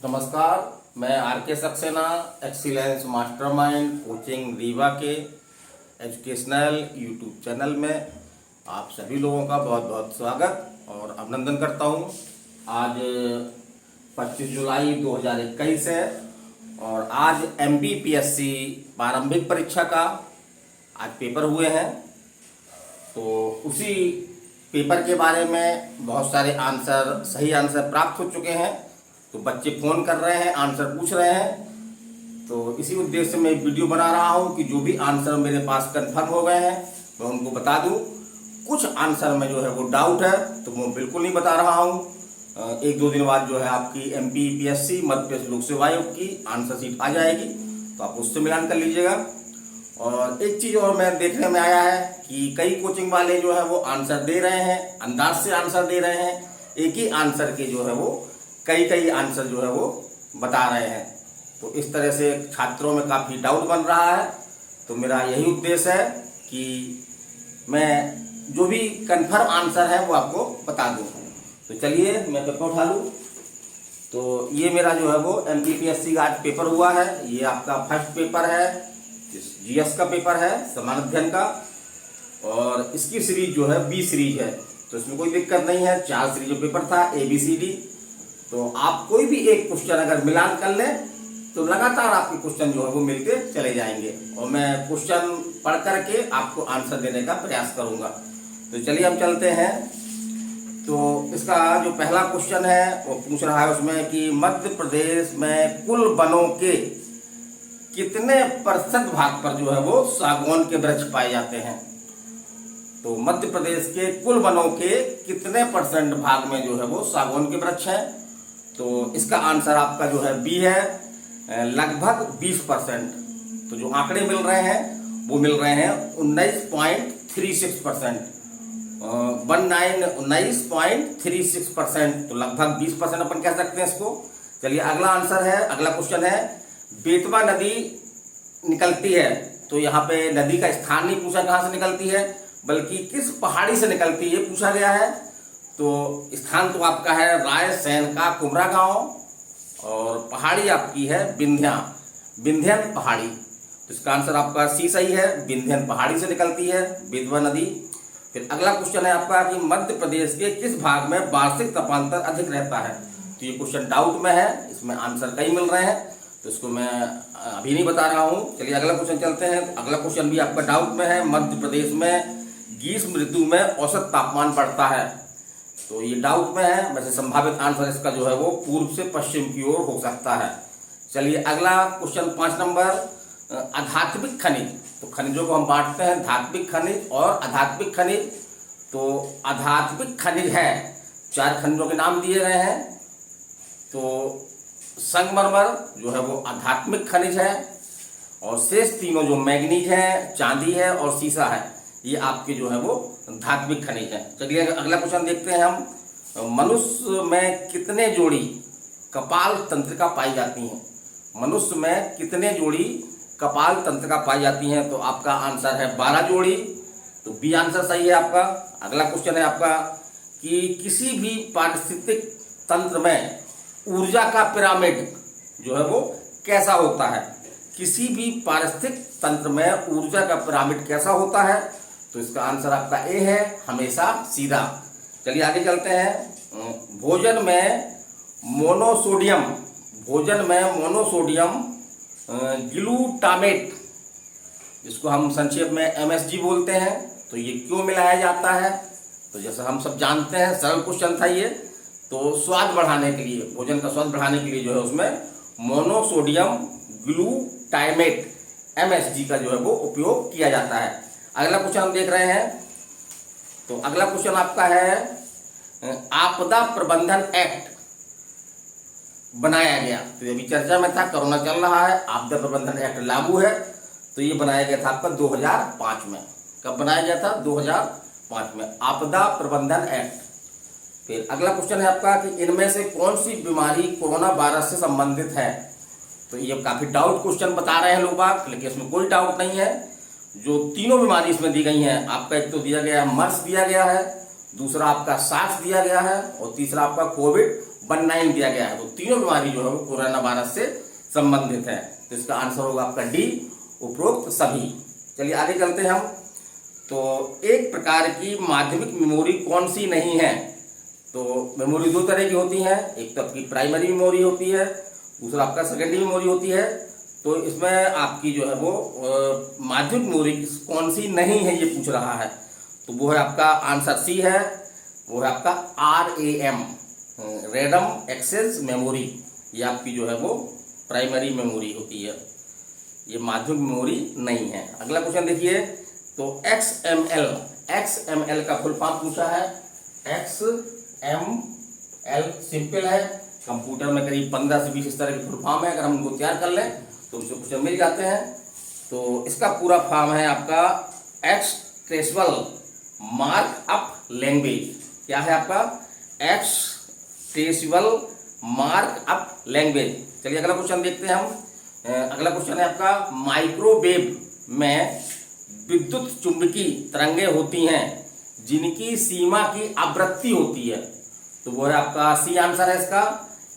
नमस्कार, मैं आर के Saxena excellence mastermind coaching Rewa के एजुकेशनल यूट्यूब चैनल में आप सभी लोगों का बहुत बहुत स्वागत और अभिनंदन करता हूं। आज 25 जुलाई 2021 है और आज MPPSC प्रारंभिक परीक्षा का आज पेपर हुए हैं। तो उसी पेपर के बारे में बहुत सारे सही आंसर प्राप्त हो चुके हैं। तो बच्चे फ़ोन कर रहे हैं, आंसर पूछ रहे हैं। तो इसी उद्देश्य से मैं वीडियो बना रहा हूं कि जो भी आंसर मेरे पास कंफर्म हो गए हैं मैं उनको बता दूं। कुछ आंसर में जो है वो डाउट है तो मैं बिल्कुल नहीं बता रहा हूं। एक दो दिन बाद जो है आपकी MPPSC मध्य प्रदेश लोक सेवा आयोग की आंसर शीट आ जाएगी, तो आप उससे मिलान कर लीजिएगा। और एक चीज़ और मैं देखने में आया है कि कई कोचिंग वाले जो है वो आंसर दे रहे हैं, अंदाज से आंसर दे रहे हैं। एक ही आंसर के जो है वो कई आंसर जो है वो बता रहे हैं। तो इस तरह से छात्रों में काफ़ी डाउट बन रहा है। तो मेरा यही उद्देश्य है कि मैं जो भी कंफर्म आंसर है वो आपको बता दूँ। तो चलिए मैं पेपर उठा लूँ। तो ये मेरा जो है वो MPPSC का आज पेपर हुआ है। ये आपका फर्स्ट पेपर है, GS का पेपर है, समान अध्ययन का। और इसकी सीरीज जो है B सीरीज है, तो इसमें कोई दिक्कत नहीं है। 4 सीरीज जो पेपर था ABCD। तो आप कोई भी एक क्वेश्चन अगर मिलान कर लें तो लगातार आपके क्वेश्चन जो है वो मिलते चले जाएंगे और मैं क्वेश्चन पढ़ करके आपको आंसर देने का प्रयास करूंगा। तो चलिए हम चलते हैं। तो इसका जो पहला क्वेश्चन है वो पूछ रहा है उसमें कि मध्य प्रदेश में कुल वनों के कितने प्रतिशत भाग पर जो है वो सागौन के वृक्ष पाए जाते हैं। तो मध्य प्रदेश के कुल वनों के कितने % भाग में जो है वो सागौन के वृक्ष हैं। तो इसका आंसर आपका जो है B है, लगभग 20%। तो जो आंकड़े मिल रहे हैं वो मिल रहे हैं 19.36%, 19.36%। तो लगभग 20% अपन कह सकते हैं इसको। चलिए अगला आंसर है, अगला क्वेश्चन है, बेतवा नदी निकलती है। तो यहाँ पे नदी का स्थान नहीं पूछा कहाँ से निकलती है, बल्कि किस पहाड़ी से निकलती है पूछा गया है। तो स्थान तो आपका है रायसेन का कुमरा गांव और पहाड़ी आपकी है विंध्यन पहाड़ी। तो इसका आंसर आपका C सही है, विंध्यन पहाड़ी से निकलती है बेतवा नदी। फिर अगला क्वेश्चन है आपका कि मध्य प्रदेश के किस भाग में वार्षिक तापांतर अधिक रहता है। तो ये क्वेश्चन डाउट में है, इसमें आंसर कई मिल रहे हैं, तो इसको मैं अभी नहीं बता रहा हूँ। चलिए अगला क्वेश्चन चलते हैं। अगला क्वेश्चन भी आपका डाउट में है, मध्य प्रदेश में ग्रीष्म ऋतु में औसत तापमान बढ़ता है। तो ये डाउट में है, वैसे संभावित आंसर इसका जो है वो पूर्व से पश्चिम की ओर हो सकता है। चलिए अगला क्वेश्चन 5 नंबर, आध्यात्मिक खनिज। तो खनिजों को हम बांटते हैं धात्विक खनिज और आध्यात्मिक खनिज। तो आध्यात्मिक खनिज है, 4 खनिजों के नाम दिए गए हैं। तो संगमरमर जो है वो आध्यात्मिक खनिज है और शेष तीनों जो मैग्नीज है, चांदी है और सीसा है, ये आपके जो है वो धात्विक खनिज है। चलिए अगला क्वेश्चन देखते हैं हम। मनुष्य में कितने जोड़ी कपाल तंत्रिका पाई जाती हैं। मनुष्य में कितने जोड़ी कपाल तंत्रिका पाई जाती हैं। तो आपका आंसर है 12 जोड़ी। तो B आंसर सही है आपका। अगला क्वेश्चन है आपका कि किसी भी पारिस्थितिक तंत्र में ऊर्जा का पिरामिड जो है वो कैसा होता है। किसी भी पारिस्थितिक तंत्र में ऊर्जा का पिरामिड कैसा होता है। तो इसका आंसर आपका A है, हमेशा सीधा। चलिए आगे चलते हैं। भोजन में मोनोसोडियम ग्लूटामेट, जिसको हम संक्षेप में MSG बोलते हैं, तो ये क्यों मिलाया जाता है। तो जैसे हम सब जानते हैं, सरल क्वेश्चन था ये। तो स्वाद बढ़ाने के लिए, भोजन का स्वाद बढ़ाने के लिए जो है उसमें मोनोसोडियम ग्लूटामेट MSG का जो है वो उपयोग किया जाता है। अगला क्वेश्चन हम देख रहे हैं। तो अगला क्वेश्चन आपका है आपदा प्रबंधन एक्ट बनाया गया। तो अभी चर्चा में था, कोरोना चल रहा है, आपदा प्रबंधन एक्ट लागू है। तो ये बनाया गया था आपका 2005 में। कब बनाया गया था? 2005 में, आपदा प्रबंधन एक्ट। फिर अगला क्वेश्चन है आपका कि इनमें से कौन सी बीमारी कोरोना वायरस से संबंधित है। तो ये काफी डाउट क्वेश्चन बता रहे हैं लोग बाग, लेकिन इसमें कोई डाउट नहीं है। जो तीनों बीमारी इसमें दी गई हैं, आपका एक तो दिया गया है मर्स दिया गया है, दूसरा आपका सार्स दिया गया है और तीसरा आपका कोविड 19 दिया गया है। तो तीनों बीमारी जो है वो कोरोना वायरस से संबंधित है। तो इसका आंसर होगा आपका डी, उपरोक्त सभी। चलिए आगे चलते हैं हम। तो एक प्रकार की माध्यमिक मेमोरी कौन सी नहीं है? तो मेमोरी दो तरह की होती है, एक तो आपकी प्राइमरी मेमोरी होती है, दूसरा आपका सेकेंडरी मेमोरी होती है। तो इसमें आपकी जो है वो माध्यमिक मेमोरी कौन सी नहीं है ये पूछ रहा है। तो वो है आपका आंसर सी है, वो है आपका RAM, रैंडम एक्सेस मेमोरी। ये आपकी जो है वो प्राइमरी मेमोरी होती है, ये माध्यमिक मेमोरी नहीं है। अगला क्वेश्चन देखिए। तो XML का फुल फॉर्म पूछा है। XML सिंपल है, कंप्यूटर में करीब 15 से 20 इस तरह के फुल फॉर्म है, अगर हम उनको तैयार कर लें तो उससे क्वेश्चन मिल जाते हैं। तो इसका पूरा फॉर्म है आपका एक्सप्रेसिबल मार्कअप लैंग्वेज। क्या है आपका? Expressible markup language. चलिए अगला क्वेश्चन देखते हैं हम। अगला क्वेश्चन है आपका, माइक्रोवेव में विद्युत चुंबकीय तरंगें होती हैं जिनकी सीमा की आवृत्ति होती है। तो वो है आपका सी आंसर है इसका।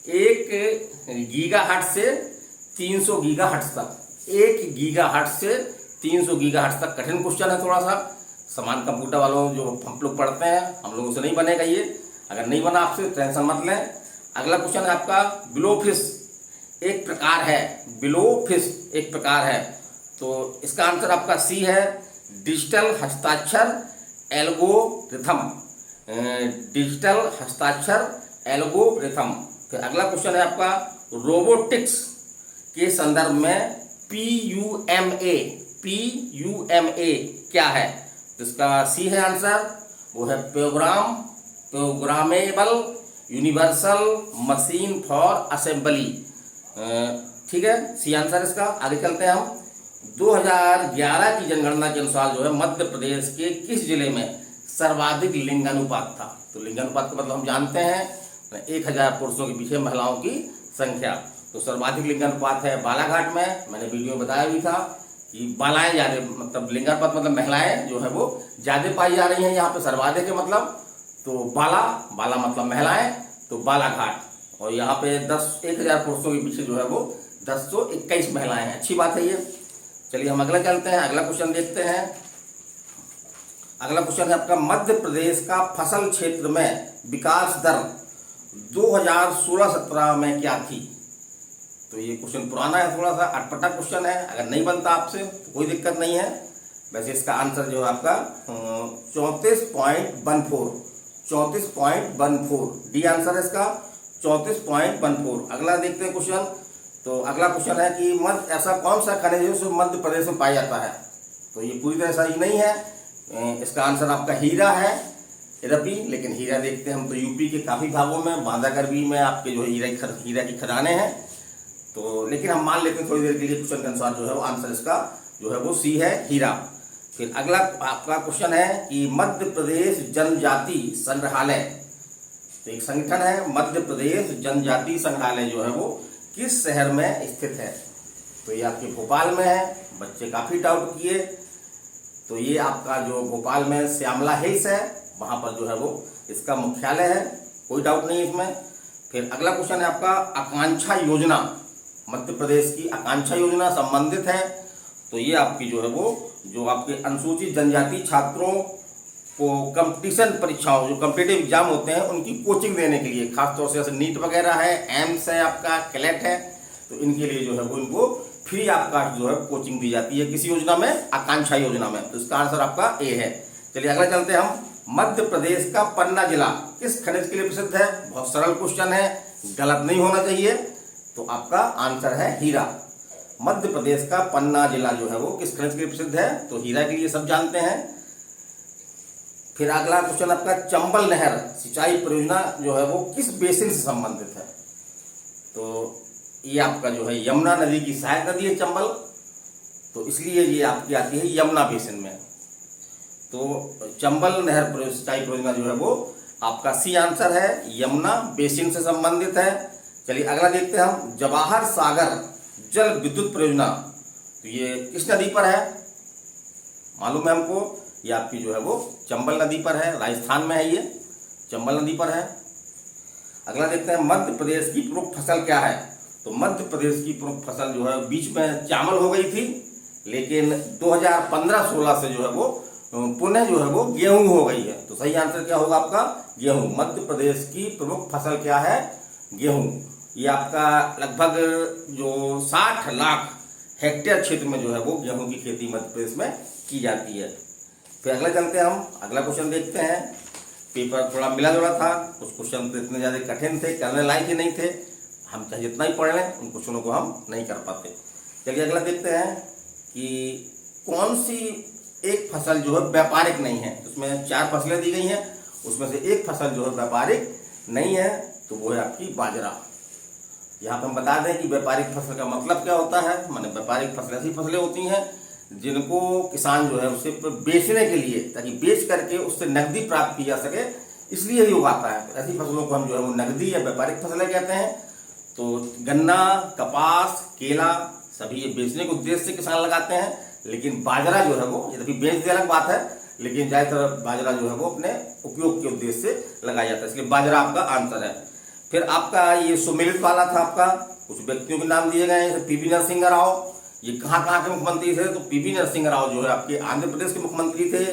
1 गीगाहर्ट्ज से 300 गीगाहर्ट्ज तक, 1 गीगाहर्ट्ज से 300 गीगाहर्ट्ज तक। कठिन क्वेश्चन है थोड़ा सा, समान कंप्यूटर वालों जो हम लोग पढ़ते हैं हम लोगों से नहीं बनेगा ये। अगर नहीं बना आपसे टेंशन मत लें। अगला क्वेश्चन है आपका, ब्लोफिश एक प्रकार है, ब्लोफिश एक प्रकार है। तो इसका आंसर आपका सी है, डिजिटल हस्ताक्षर एल्गोरिथम, डिजिटल हस्ताक्षर एल्गोरिथम। फिर अगला क्वेश्चन है आपका, रोबोटिक्स के संदर्भ में PUMA क्या है? तो इसका सी है आंसर, वो है programmable universal machine for assembly. ठीक है, सी आंसर इसका। आगे चलते हैं हम। 2011 की जनगणना के अनुसार जो है मध्य प्रदेश के किस जिले में सर्वाधिक लिंगानुपात था? तो लिंगानुपात का मतलब हम जानते हैं 1000 पुरुषों के पीछे महिलाओं की संख्या। तो सर्वाधिक लिंगानुपात है बालाघाट में। मैंने वीडियो में बताया भी था कि बालाएं ज्यादा, मतलब लिंगानुपात मतलब महिलाएं जो है वो ज्यादा पाई जा रही हैं यहाँ पे। सर्वाधिक के मतलब तो बाला मतलब महिलाएं, तो बालाघाट। और यहाँ पे 1000 पुरुषों के पीछे जो है वो 1021 महिलाएं हैं। अच्छी बात है ये। चलिए हम अगला चलते हैं, अगला क्वेश्चन देखते हैं। अगला क्वेश्चन है आपका, मध्य प्रदेश का फसल क्षेत्र में विकास दर 2016-17 में क्या थी? तो ये क्वेश्चन पुराना है, थोड़ा सा अटपटा क्वेश्चन है। अगर नहीं बनता आपसे तो कोई दिक्कत नहीं है। वैसे इसका आंसर जो है आपका 34.14 डी आंसर है इसका, 34.14। अगला देखते हैं क्वेश्चन। तो अगला क्वेश्चन है कि मध्य ऐसा कौन सा खनिज है जो मध्य प्रदेश में पाया जाता है? तो ये पूरी तरह सही नहीं है। इसका आंसर आपका हीरा है, यद्यपि लेकिन हीरा देखते हैं हम तो यूपी के काफ़ी भागों में, बांदागढ़ में आपके जो हीरा की खदानें हैं। तो लेकिन हम मान लेते हैं थोड़ी देर के लिए क्वेश्चन के अनुसार जो है वो आंसर इसका जो है वो सी है, हीरा। फिर अगला आपका क्वेश्चन है कि मध्य प्रदेश जनजाति संग्रहालय, तो एक संगठन है मध्य प्रदेश जनजाति संग्रहालय, जो है वो किस शहर में स्थित है? तो ये आपके भोपाल में है। बच्चे काफ़ी डाउट किए। तो ये आपका जो भोपाल में श्यामला हिल्स है, वहाँ पर जो है वो इसका मुख्यालय है, कोई डाउट नहीं इसमें। फिर अगला क्वेश्चन है आपका, आकांक्षा योजना, मध्य प्रदेश की आकांक्षा योजना संबंधित है। तो ये आपकी जो है वो जो आपके अनुसूचित जनजाति छात्रों को कंपटीशन परीक्षाओं, जो कम्पिटिटिव एग्जाम होते हैं उनकी कोचिंग देने के लिए, खासतौर से जैसे नीट वगैरह है, एम्स है, आपका क्लेट है, तो इनके लिए जो है वो इनको फ्री आपका जो है कोचिंग दी जाती है। किसी योजना में? आकांक्षा योजना में। तो इसका आंसर आपका ए है। चलिए अगला चलते हैं हम। मध्य प्रदेश का पन्ना जिला किस खनिज के लिए प्रसिद्ध है? बहुत सरल क्वेश्चन है, गलत नहीं होना चाहिए। तो आपका आंसर है हीरा। मध्य प्रदेश का पन्ना जिला जो है वो किस खनिज के लिए प्रसिद्ध है? तो हीरा के लिए सब जानते हैं। फिर अगला क्वेश्चन आपका, चंबल नहर सिंचाई परियोजना जो है वो किस बेसिन से संबंधित है? तो ये आपका जो है यमुना नदी की सहायक नदी है चंबल, तो इसलिए ये आपकी आती है यमुना बेसिन में। तो चंबल नहर सिंचाई परियोजना जो है वो आपका सी आंसर है, यमुना बेसिन से संबंधित है। चलिए अगला देखते हैं हम, जवाहर सागर जल विद्युत परियोजना, तो ये किस नदी पर है? मालूम है हमको, ये आपकी जो है वो चंबल नदी पर है, राजस्थान में है, ये चंबल नदी पर है। अगला देखते हैं मध्य प्रदेश की प्रमुख फसल क्या है। तो मध्य प्रदेश की प्रमुख फसल जो है बीच में चावल हो गई थी, लेकिन 2015-16 से जो है वो पुनः जो है वो गेहूं हो गई है। तो सही आंसर क्या होगा आपका, गेहूं। मध्य प्रदेश की प्रमुख फसल क्या है, गेहूं। ये आपका लगभग जो 60 लाख हेक्टेयर क्षेत्र में जो है वो गेहूं की खेती मध्य प्रदेश में की जाती है। फिर अगला चलते हैं हम, अगला क्वेश्चन देखते हैं। पेपर थोड़ा मिला जुला था, कुछ क्वेश्चन तो इतने ज़्यादा कठिन थे, करने लायक ही नहीं थे। हम चाहे जितना ही पढ़ लें उन क्वेश्चनों को हम नहीं कर पाते। चलिए अगला देखते हैं कि कौन सी एक फसल जो है व्यापारिक नहीं है। उसमें 4 फसलें दी गई हैं, उसमें से एक फसल जो है व्यापारिक नहीं है, तो वो है आपकी बाजरा। यहाँ पर हम बता दें कि व्यापारिक फसल का मतलब क्या होता है। माने व्यापारिक फसल ऐसी फसलें होती हैं जिनको किसान जो है उसे बेचने के लिए, ताकि बेच करके उससे नकदी प्राप्त की जा सके, इसलिए ही उगाता है। तो ऐसी फसलों को हम जो है वो नकदी या व्यापारिक फसलें कहते हैं। तो गन्ना, कपास, केला सभी ये बेचने के उद्देश्य से किसान लगाते हैं, लेकिन बाजरा जो है वो, ये तभी बेचने अलग बात है, लेकिन ज़्यादातर बाजरा जो है वो अपने उपयोग के उद्देश्य से लगाया जाता है, इसलिए बाजरा आपका आंसर है। फिर आपका ये सुमेलित वाला था, आपका कुछ व्यक्तियों के नाम दिए गए हैं, जैसे पीवी नरसिंह राव। ये कहाँ कहाँ के मुख्यमंत्री थे, तो पीवी नरसिंह राव जो है आपके आंध्र प्रदेश के मुख्यमंत्री थे।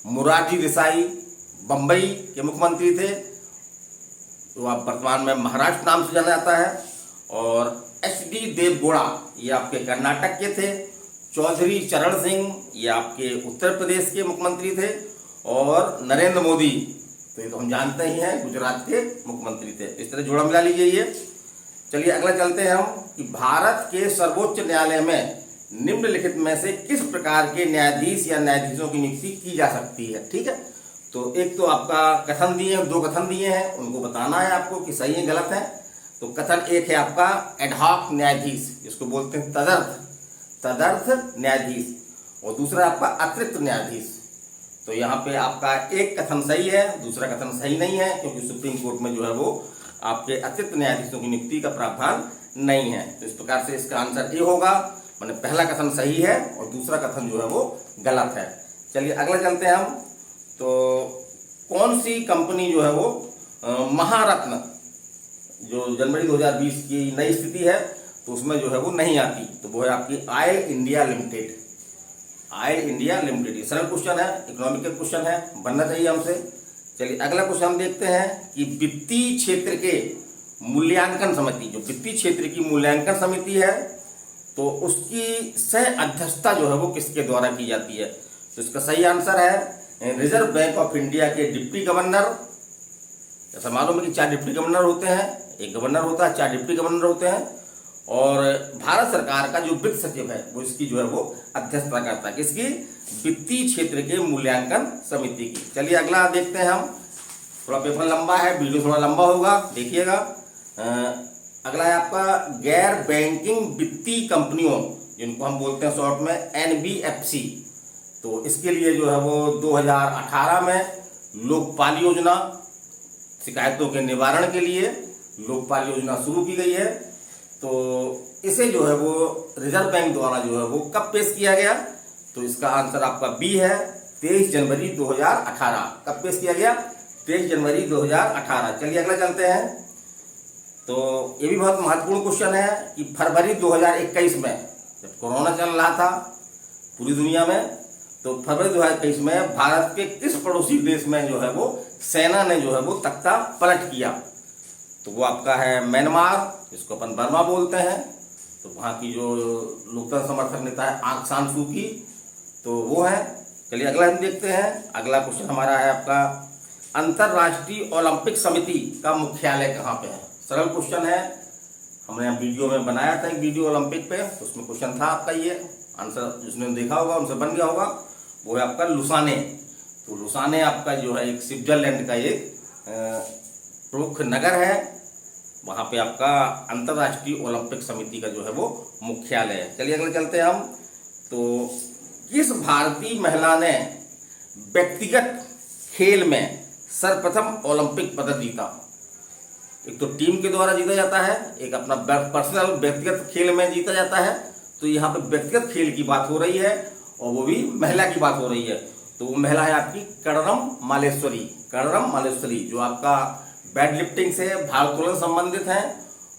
मोरारजी देसाई बम्बई के मुख्यमंत्री थे, तो आप वर्तमान में महाराष्ट्र नाम से जाना जाता है। और HD देवगौड़ा ये आपके कर्नाटक के थे। चौधरी चरण सिंह ये आपके उत्तर प्रदेश के मुख्यमंत्री थे। और नरेंद्र मोदी तो ये तो हम जानते ही हैं, गुजरात के मुख्यमंत्री थे। इस तरह जोड़ा मिला लीजिए ये। चलिए अगला चलते हैं हम कि भारत के सर्वोच्च न्यायालय में निम्नलिखित में से किस प्रकार के न्यायाधीश या न्यायाधीशों की नियुक्ति की जा सकती है। ठीक है, तो एक तो आपका कथन दिए हैं, 2 कथन दिए हैं, उनको बताना है आपको कि सही है गलत है। तो कथन एक है आपका एडहॉक न्यायाधीश, जिसको बोलते हैं तदर्थ न्यायाधीश, और दूसरा आपका अतिरिक्त न्यायाधीश। तो यहाँ पे आपका एक कथन सही है, दूसरा कथन सही नहीं है, क्योंकि सुप्रीम कोर्ट में जो है वो आपके अतिरिक्त न्यायाधीशों की नियुक्ति का प्रावधान नहीं है। तो इस प्रकार से इसका आंसर ए होगा, माने पहला कथन सही है और दूसरा कथन जो है वो गलत है। चलिए अगला चलते हैं हम। तो कौन सी कंपनी जो है वो महारत्न जो जनवरी 2020 की नई स्थिति है तो उसमें जो है वो नहीं आती, तो वो है आपकी oil India limited. Oil India limited, ये सरल क्वेश्चन है, इकोनॉमिकल क्वेश्चन है, बनना चाहिए हमसे। चलिए अगला क्वेश्चन हम देखते हैं कि वित्तीय क्षेत्र के मूल्यांकन समिति, जो वित्तीय क्षेत्र की मूल्यांकन समिति है, तो उसकी सह अध्यक्षता जो है वो किसके द्वारा की जाती है। तो इसका सही आंसर है रिजर्व बैंक ऑफ इंडिया के डिप्टी गवर्नर। ऐसा मालूम है कि 4 डिप्टी गवर्नर होते हैं, एक गवर्नर होता है, 4 डिप्टी गवर्नर होते हैं, और भारत सरकार का जो वित्त सचिव है वो इसकी जो है वो अध्यक्षता करता है, किसकी, वित्तीय क्षेत्र के मूल्यांकन समिति की। चलिए अगला देखते हैं हम, थोड़ा पेपर लंबा है, वीडियो थोड़ा लंबा होगा, देखिएगा। अगला है आपका गैर बैंकिंग वित्तीय कंपनियों, जिनको हम बोलते हैं शॉर्ट में NBFC। तो इसके लिए जो है वो 2018 में लोकपाल योजना, शिकायतों के निवारण के लिए लोकपाल योजना शुरू की गई है। तो इसे जो है वो रिजर्व बैंक द्वारा जो है वो कब पेश किया गया, तो इसका आंसर आपका बी है 23 जनवरी 2018। कब पेश किया गया, 23 जनवरी 2018। चलिए अगला चलते हैं। तो ये भी बहुत महत्वपूर्ण क्वेश्चन है कि फरवरी 2021 में जब कोरोना चल रहा था पूरी दुनिया में, तो फरवरी 2021 में भारत के किस पड़ोसी देश में जो है वो सेना ने जो है वो तख्ता पलट किया, तो वो आपका है म्यांमार, जिसको अपन बर्मा बोलते हैं। तो वहाँ की जो लोकतंत्र समर्थक नेता है आंग सान सू की, तो वो है। चलिए अगला हम देखते हैं। अगला क्वेश्चन हमारा है आपका अंतर्राष्ट्रीय ओलंपिक समिति का मुख्यालय कहाँ पे है। सरल क्वेश्चन है, हमने वीडियो में बनाया था एक वीडियो ओलंपिक पे, तो उसमें क्वेश्चन था आपका ये, आंसर जिसने देखा होगा उनसे बन गया होगा, वो है आपका लुसाने। तो लुसाने आपका जो है एक स्विट्जरलैंड का एक प्रमुख नगर है, वहाँ पे आपका अंतर्राष्ट्रीय ओलंपिक समिति का जो है वो मुख्यालय है। चलिए अगले चलते हैं हम। तो किस भारतीय महिला ने व्यक्तिगत खेल में सर्वप्रथम ओलंपिक पदक जीता। एक तो टीम के द्वारा जीता जाता है, एक अपना पर्सनल व्यक्तिगत खेल में जीता जाता है। तो यहाँ पे व्यक्तिगत खेल की बात हो रही है और वो भी महिला की बात हो रही है। तो वो महिला है आपकी कर्णम मालेश्वरी। कर्णम मालेश्वरी जो आपका वेट लिफ्टिंग से, भारोत्तोलन संबंधित हैं।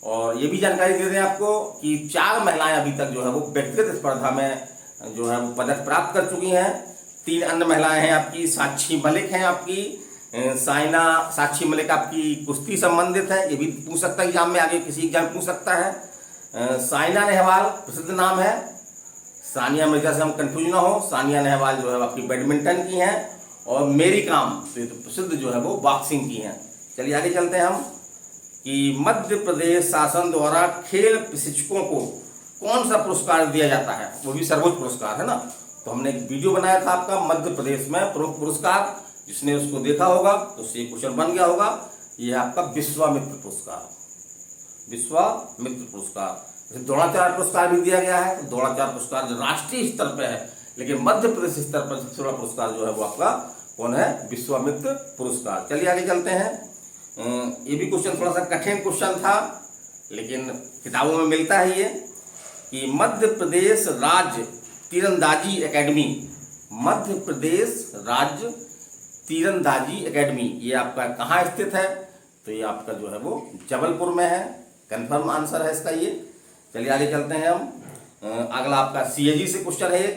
और ये भी जानकारी दे दें आपको कि 4 महिलाएं अभी तक जो है वो व्यक्तिगत स्पर्धा में जो है वो पदक प्राप्त कर चुकी हैं। 3 अन्य महिलाएं हैं आपकी, साक्षी मलिक हैं आपकी, साक्षी मलिक आपकी कुश्ती संबंधित है, ये भी पूछ सकता है एग्जाम में, आगे किसी एग्जाम पूछ सकता है। साइना नेहवाल प्रसिद्ध नाम है, सानिया मिर्जा से हम कंफ्यूज ना हो, सानिया नेहवाल जो है आपकी बैडमिंटन की हैं। और मेरी काम तो ये तो प्रसिद्ध जो है वो बॉक्सिंग की हैं। चलिए आगे चलते हैं हम कि मध्य प्रदेश शासन द्वारा खेल प्रशिक्षकों को कौन सा पुरस्कार दिया जाता है, वो भी सर्वोच्च पुरस्कार है ना। तो हमने एक वीडियो बनाया था आपका मध्य प्रदेश में प्रमुख पुरस्कार, जिसने उसको देखा होगा तो उससे क्वेश्चन बन गया होगा। ये है आपका विश्वामित्र पुरस्कार, विश्वामित्र पुरस्कार। द्रोणाचार्य पुरस्कार भी दिया गया है, तो द्रोणाचार्य पुरस्कार जो राष्ट्रीय स्तर पर है, लेकिन मध्य प्रदेश स्तर पर सबसे बड़ा पुरस्कार जो है वो आपका कौन है, विश्वामित्र पुरस्कार। चलिए आगे चलते हैं। ये भी क्वेश्चन थोड़ा सा कठिन क्वेश्चन था, लेकिन किताबों में मिलता है ये कि मध्य प्रदेश राज्य तीरंदाजी एकेडमी, मध्य प्रदेश राज्य तीरंदाजी एकेडमी, ये आपका कहाँ स्थित है, तो ये आपका जो है वो जबलपुर में है। कंफर्म आंसर है इसका ये। चलिए आगे चलते हैं हम। अगला आपका सीएजी से क्वेश्चन है।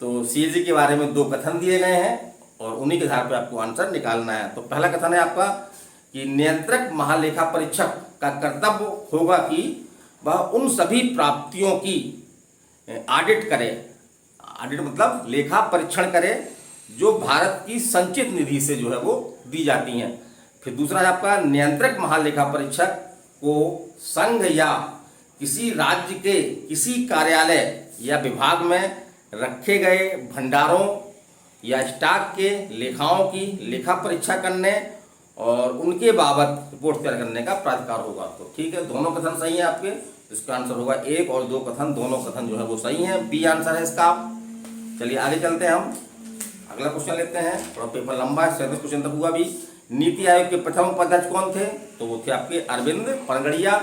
तो सीएजी के बारे में 2 कथन दिए गए हैं और उन्हीं के आधार पर आपको आंसर निकालना है। तो पहला कथन है आपका कि नियंत्रक महालेखा परीक्षक का कर्तव्य होगा कि वह उन सभी प्राप्तियों की ऑडिट करे, ऑडिट मतलब लेखा परीक्षण करे, जो भारत की संचित निधि से जो है वो दी जाती हैं। फिर दूसरा है आपका नियंत्रक महालेखा परीक्षक को संघ या किसी राज्य के किसी कार्यालय या विभाग में रखे गए भंडारों या स्टॉक के लेखाओं की लेखा परीक्षा करने और उनके बाबत रिपोर्ट तैयार करने का प्राधिकार होगा। तो ठीक है, दोनों कथन सही है आपके। इसका आंसर होगा 1 और 2 कथन, दोनों कथन जो है वो सही है, बी आंसर है इसका। चलिए आगे चलते हैं हम, अगला क्वेश्चन लेते हैं। थोड़ा पेपर लंबा है, 37 क्वेश्चन तक हुआ भी। नीति आयोग के प्रथम उपाध्यक्ष कौन थे, तो वो थे आपके अरविंद पनगड़िया।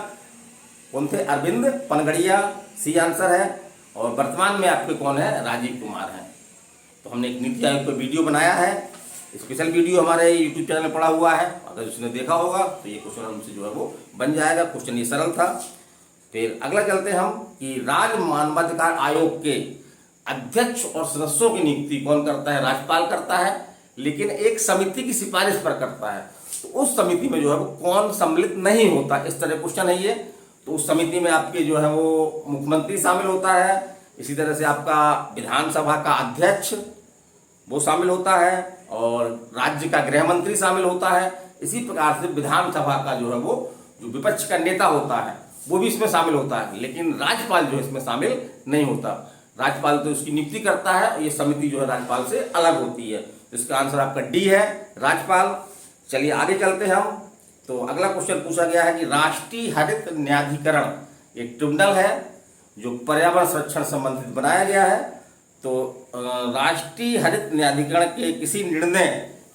कौन थे, अरविंद पनगड़िया, सी आंसर है। और वर्तमान में आपके कौन है, राजीव कुमार हैं। तो हमने एक नीति आयोग पर वीडियो बनाया है, स्पेशल वीडियो हमारे यूट्यूब चैनल में पड़ा हुआ है, अगर उसने देखा होगा तो ये क्वेश्चन हमसे जो है वो बन जाएगा। क्वेश्चन ये सरल था। फिर अगला चलते हैं हम कि राज्य मानवाधिकार आयोग के अध्यक्ष और सदस्यों की नियुक्ति कौन करता है, राज्यपाल करता है, लेकिन एक समिति की सिफारिश पर करता है। तो उस समिति में जो है वो कौन सम्मिलित नहीं होता, इस तरह क्वेश्चन है ये। तो उस समिति में आपके जो है वो मुख्यमंत्री शामिल होता है, इसी तरह से आपका विधानसभा का अध्यक्ष वो शामिल होता है, और राज्य का गृह मंत्री शामिल होता है। इसी प्रकार से विधानसभा का जो है वो जो विपक्ष का नेता होता है वो भी इसमें शामिल होता है, लेकिन राज्यपाल जो है इसमें शामिल नहीं होता। राज्यपाल तो उसकी नियुक्ति करता है, ये समिति जो है राज्यपाल से अलग होती है। इसका आंसर आपका डी है, राज्यपाल। चलिए आगे चलते हैं हम। तो अगला क्वेश्चन पूछा गया है कि राष्ट्रीय हरित न्यायाधिकरण एक ट्रिब्यूनल है जो पर्यावरण संरक्षण संबंधित बनाया गया है। तो राष्ट्रीय हरित न्यायाधिकरण के किसी निर्णय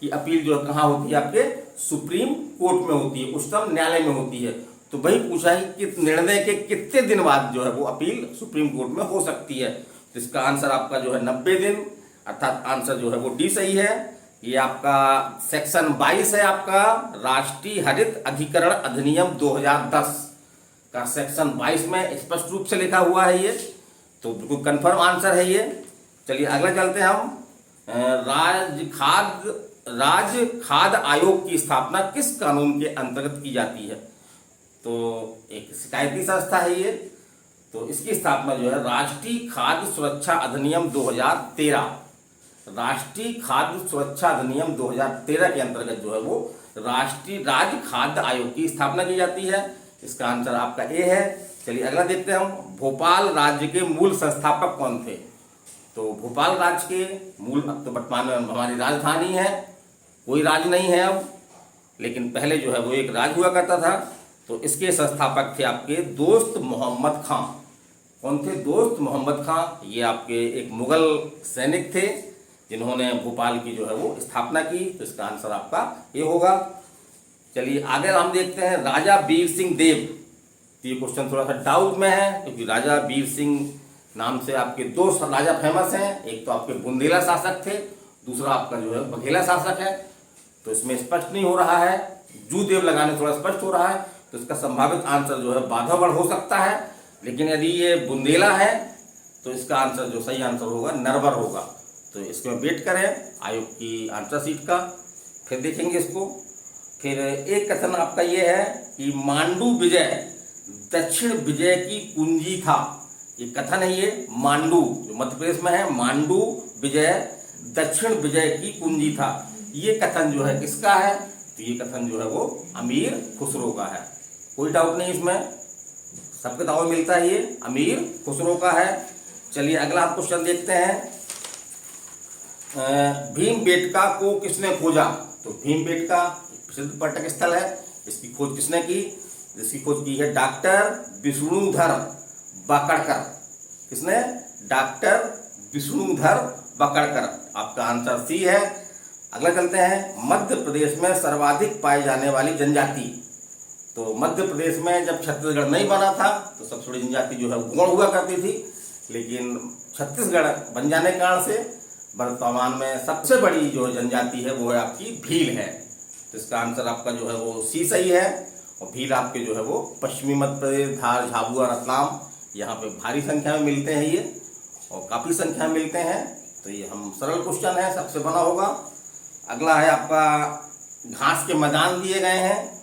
की अपील जो है कहाँ होती है, आपके सुप्रीम कोर्ट में होती है, उच्चतम न्यायालय में होती है। तो वही पूछा है कि निर्णय के कितने दिन बाद जो है वो अपील सुप्रीम कोर्ट में हो सकती है। तो इसका आंसर आपका जो है 90 दिन, अर्थात आंसर जो है वो डी सही है। ये आपका सेक्शन 22 है आपका राष्ट्रीय हरित अधिकरण अधिनियम 2010 का सेक्शन 22 में स्पष्ट रूप से लिखा हुआ है ये, तो बिल्कुल कंफर्म आंसर है ये। चलिए अगला चलते हैं हम। राज्य खाद्य आयोग की स्थापना किस कानून के अंतर्गत की जाती है, तो एक शिकायती संस्था है ये। तो इसकी स्थापना जो है राष्ट्रीय खाद्य सुरक्षा अधिनियम 2013, राष्ट्रीय खाद्य सुरक्षा अधिनियम 2013 के अंतर्गत जो है वो राष्ट्रीय राज्य खाद्य आयोग की स्थापना की जाती है। इसका आंसर आपका ए है। चलिए अगला देखते हैं हम। भोपाल राज्य के मूल संस्थापक कौन थे, तो भोपाल राज्य के मूल, तो वर्तमान में हमारी राजधानी है, कोई राज्य नहीं है अब, लेकिन पहले जो है वो एक राज्य हुआ करता था। तो इसके संस्थापक थे आपके दोस्त मोहम्मद खां। कौन थे, दोस्त मोहम्मद खां। ये आपके एक मुगल सैनिक थे जिन्होंने भोपाल की जो है वो स्थापना की। तो इसका आंसर आपका ये होगा। चलिए आगे हम देखते हैं राजा वीर सिंह देव। तो ये क्वेश्चन थोड़ा सा डाउट में है, क्योंकि राजा वीर सिंह नाम से आपके 2 राजा फेमस हैं। एक तो आपके बुंदेला शासक थे, दूसरा आपका जो है बघेला शासक है। तो इसमें स्पष्ट नहीं हो रहा है, जू देव लगाने थोड़ा स्पष्ट हो रहा है, तो इसका संभावित आंसर जो है बांधवगढ़ हो सकता है। लेकिन यदि ये बुंदेला है तो इसका आंसर जो सही आंसर होगा नरवर होगा। तो इसमें वेट करें आयोग की आंसर शीट का, फिर देखेंगे इसको। फिर एक कथन आपका ये है कि मांडू विजय दक्षिण विजय की कुंजी था। ये कथन है, ये मांडू जो मध्य प्रदेश में है, मांडू विजय दक्षिण विजय की कुंजी था। ये कथन जो है किसका है? तो ये कथन जो है वो अमीर खुसरो का है। कोई डाउट नहीं इसमें, सब किताबों में मिलता है, ये अमीर खुसरो का है। चलिए अगला क्वेश्चन देखते हैं। भीमबेटका को किसने खोजा? तो भीमबेटका प्रसिद्ध पर्यटक स्थल है, इसकी खोज किसने की? इसकी खोज की है डॉक्टर विष्णुधर बाकड़कर। किसने? डॉक्टर विष्णुधर बाकड़कर। आपका आंसर सी है। अगला चलते हैं, मध्य प्रदेश में सर्वाधिक पाई जाने वाली जनजाति। तो मध्य प्रदेश में जब छत्तीसगढ़ नहीं बना था तो सबसे बड़ी जनजाति जो है गौड़ हुआ करती थी, लेकिन छत्तीसगढ़ बन जाने के कारण से वर्तमान में सबसे बड़ी जो जनजाति है वो है आपकी भील है। तो इसका आंसर आपका जो है वो सी सही है। और भील आपके जो है वो पश्चिमी मध्य प्रदेश, धार, झाबुआ, रतलाम, यहाँ पे भारी संख्या में मिलते हैं ये, और काफ़ी संख्या में मिलते हैं। तो ये हम सरल क्वेश्चन है, सबसे बना होगा। अगला है आपका, घास के मैदान दिए गए हैं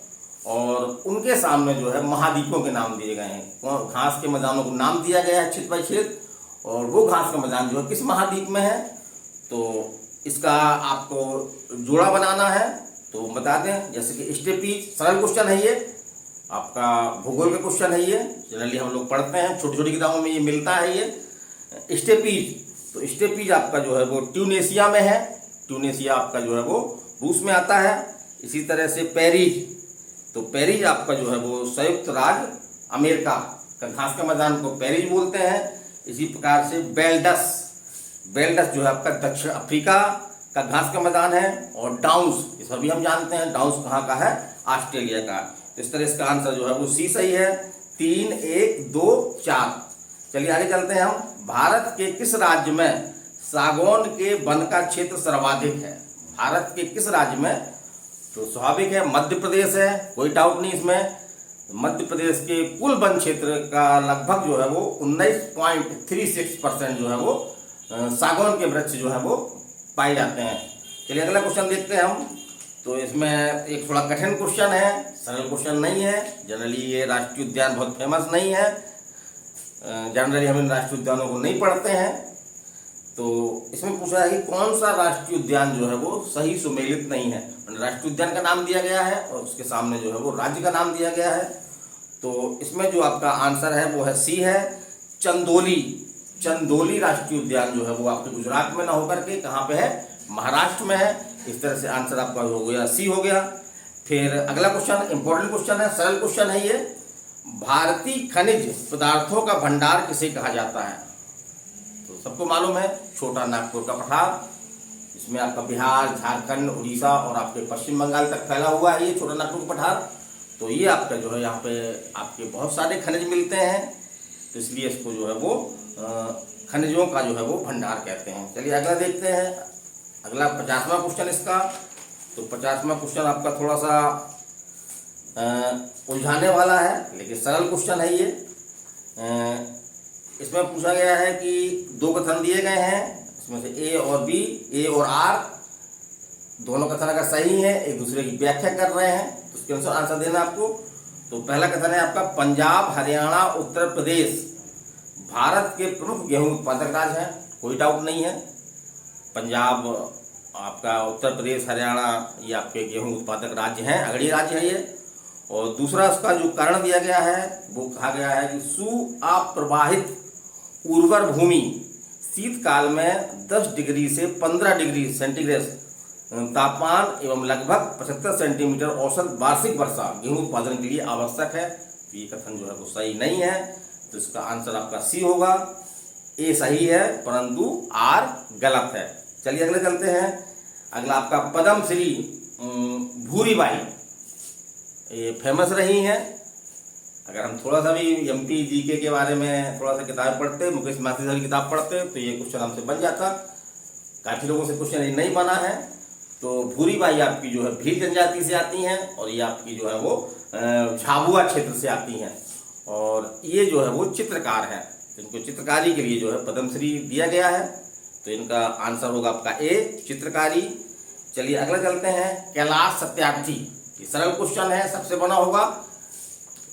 और उनके सामने जो है महाद्वीपों के नाम दिए गए हैं। घास के मैदानों को नाम दिया गया है क्षेत्र बाय क्षेत्र, और वो घास का मैदान जो है किस महाद्वीप में है? तो इसका आपको जोड़ा बनाना है, तो बता दें। जैसे कि स्टेपीज, सरल क्वेश्चन है ये, आपका भूगोल का क्वेश्चन है ये, जनरली हम लोग पढ़ते हैं, छोटी छोटी किताबों में ये मिलता है ये स्टेपीज। तो स्टेपीज आपका जो है वो ट्यूनेशिया में है। ट्यूनेशिया आपका जो है वो रूस में आता है। इसी तरह से पेरिज, तो पेरिज आपका जो है वो संयुक्त राज्य अमेरिका का घास का मैदान को पेरिज बोलते हैं। इसी प्रकार से बेल्डस, बेल्डस जो है आपका दक्षिण अफ्रीका का घास का मैदान है। और डाउन्स, ये सभी हम जानते हैं, डाउन्स कहाँ का है? ऑस्ट्रेलिया का। तो इस तरह इसका आंसर जो है वो सी सही है। 3, 1, 2, 4। चलिए आगे चलते हैं हम। भारत के किस राज्य में सागौन के वन का क्षेत्र सर्वाधिक है? भारत के किस राज्य में? तो स्वाभाविक है मध्य प्रदेश है, कोई डाउट नहीं इसमें। मध्य प्रदेश के कुल वन क्षेत्र का लगभग जो है वो 19.36% जो है वो सागौन के वृक्ष जो है वो पाए जाते हैं। चलिए अगला क्वेश्चन देखते हैं हम। तो इसमें एक थोड़ा कठिन क्वेश्चन है, सरल क्वेश्चन नहीं है। जनरली ये राष्ट्रीय उद्यान बहुत फेमस नहीं है, जनरली हम इन राष्ट्रीय उद्यानों को नहीं पढ़ते हैं। तो इसमें पूछा है कि कौन सा राष्ट्रीय उद्यान जो है वो सही सुमेलित नहीं है। राष्ट्रीय उद्यान का नाम दिया गया है और उसके सामने जो है वो राज्य का नाम दिया गया है। तो इसमें जो आपका आंसर है वो है सी है, चंदोली। चंदोली राष्ट्रीय उद्यान जो है वो आपके गुजरात में ना होकर के कहाँ पे है? महाराष्ट्र में है। इस तरह से आंसर आपका हो गया सी हो गया। फिर अगला क्वेश्चन इंपॉर्टेंट क्वेश्चन है, सरल क्वेश्चन है ये। भारतीय खनिज पदार्थों का भंडार किसे कहा जाता है? तो सबको मालूम है, छोटा नागपुर का पठार। इसमें आपका बिहार, झारखंड, उड़ीसा और आपके पश्चिम बंगाल तक फैला हुआ है ये छोटा नागपुर का पठार। तो ये आपका जो है यहाँ पे आपके बहुत सारे खनिज मिलते हैं, तो इसलिए इसको जो है वो खनिजों का जो है वो भंडार कहते हैं। चलिए अगला देखते हैं। अगला 50वां क्वेश्चन इसका। तो 50वां क्वेश्चन आपका थोड़ा सा उलझाने वाला है, लेकिन सरल क्वेश्चन है ये। इसमें पूछा गया है कि 2 कथन दिए गए हैं, इसमें से ए और बी, ए और आर दोनों कथन अगर सही है, एक दूसरे की व्याख्या कर रहे हैं, तो उसके अनुसार आंसर देना आपको। तो पहला कथन है आपका, पंजाब, हरियाणा, उत्तर प्रदेश भारत के प्रमुख गेहूं उत्पादक राज्य हैं। कोई डाउट नहीं है, पंजाब आपका, उत्तर प्रदेश, हरियाणा ये आपके गेहूं उत्पादक राज्य हैं, अग्रणी राज्य है ये। और दूसरा उसका जो कारण दिया गया है वो कहा गया है कि सुअप्रवाहित उर्वर भूमि शीतकाल में 10 डिग्री से 15 डिग्री सेंटीग्रेड तापमान एवं लगभग 75 सेंटीमीटर औसत वार्षिक वर्षा गेहूं उत्पादन के लिए आवश्यक है। तो ये कथन जो है वो सही नहीं है, तो इसका आंसर आपका सी होगा। ए सही है परंतु आर गलत है। चलिए अगले चलते हैं। अगला आपका पद्म श्री भूरीबाई, ये फेमस रही हैं। अगर हम थोड़ा सा भी एमपी जीके के बारे में थोड़ा सा किताब पढ़ते, मुकेश माथुर की किताब पढ़ते, तो ये क्वेश्चन हमसे बन जाता। काफ़ी लोगों से क्वेश्चन ये नहीं बना है। तो भूरी बाई आपकी जो है भील जनजाति से आती हैं और ये आपकी जो है वो झाबुआ क्षेत्र से आती हैं और ये जो है वो चित्रकार हैं। इनको चित्रकारी के लिए जो है पद्मश्री दिया गया है। तो इनका आंसर होगा आपका ए, चित्रकारी। चलिए अगला चलते हैं, कैलाश सत्यार्थी। ये सरल क्वेश्चन है, सबसे बना होगा।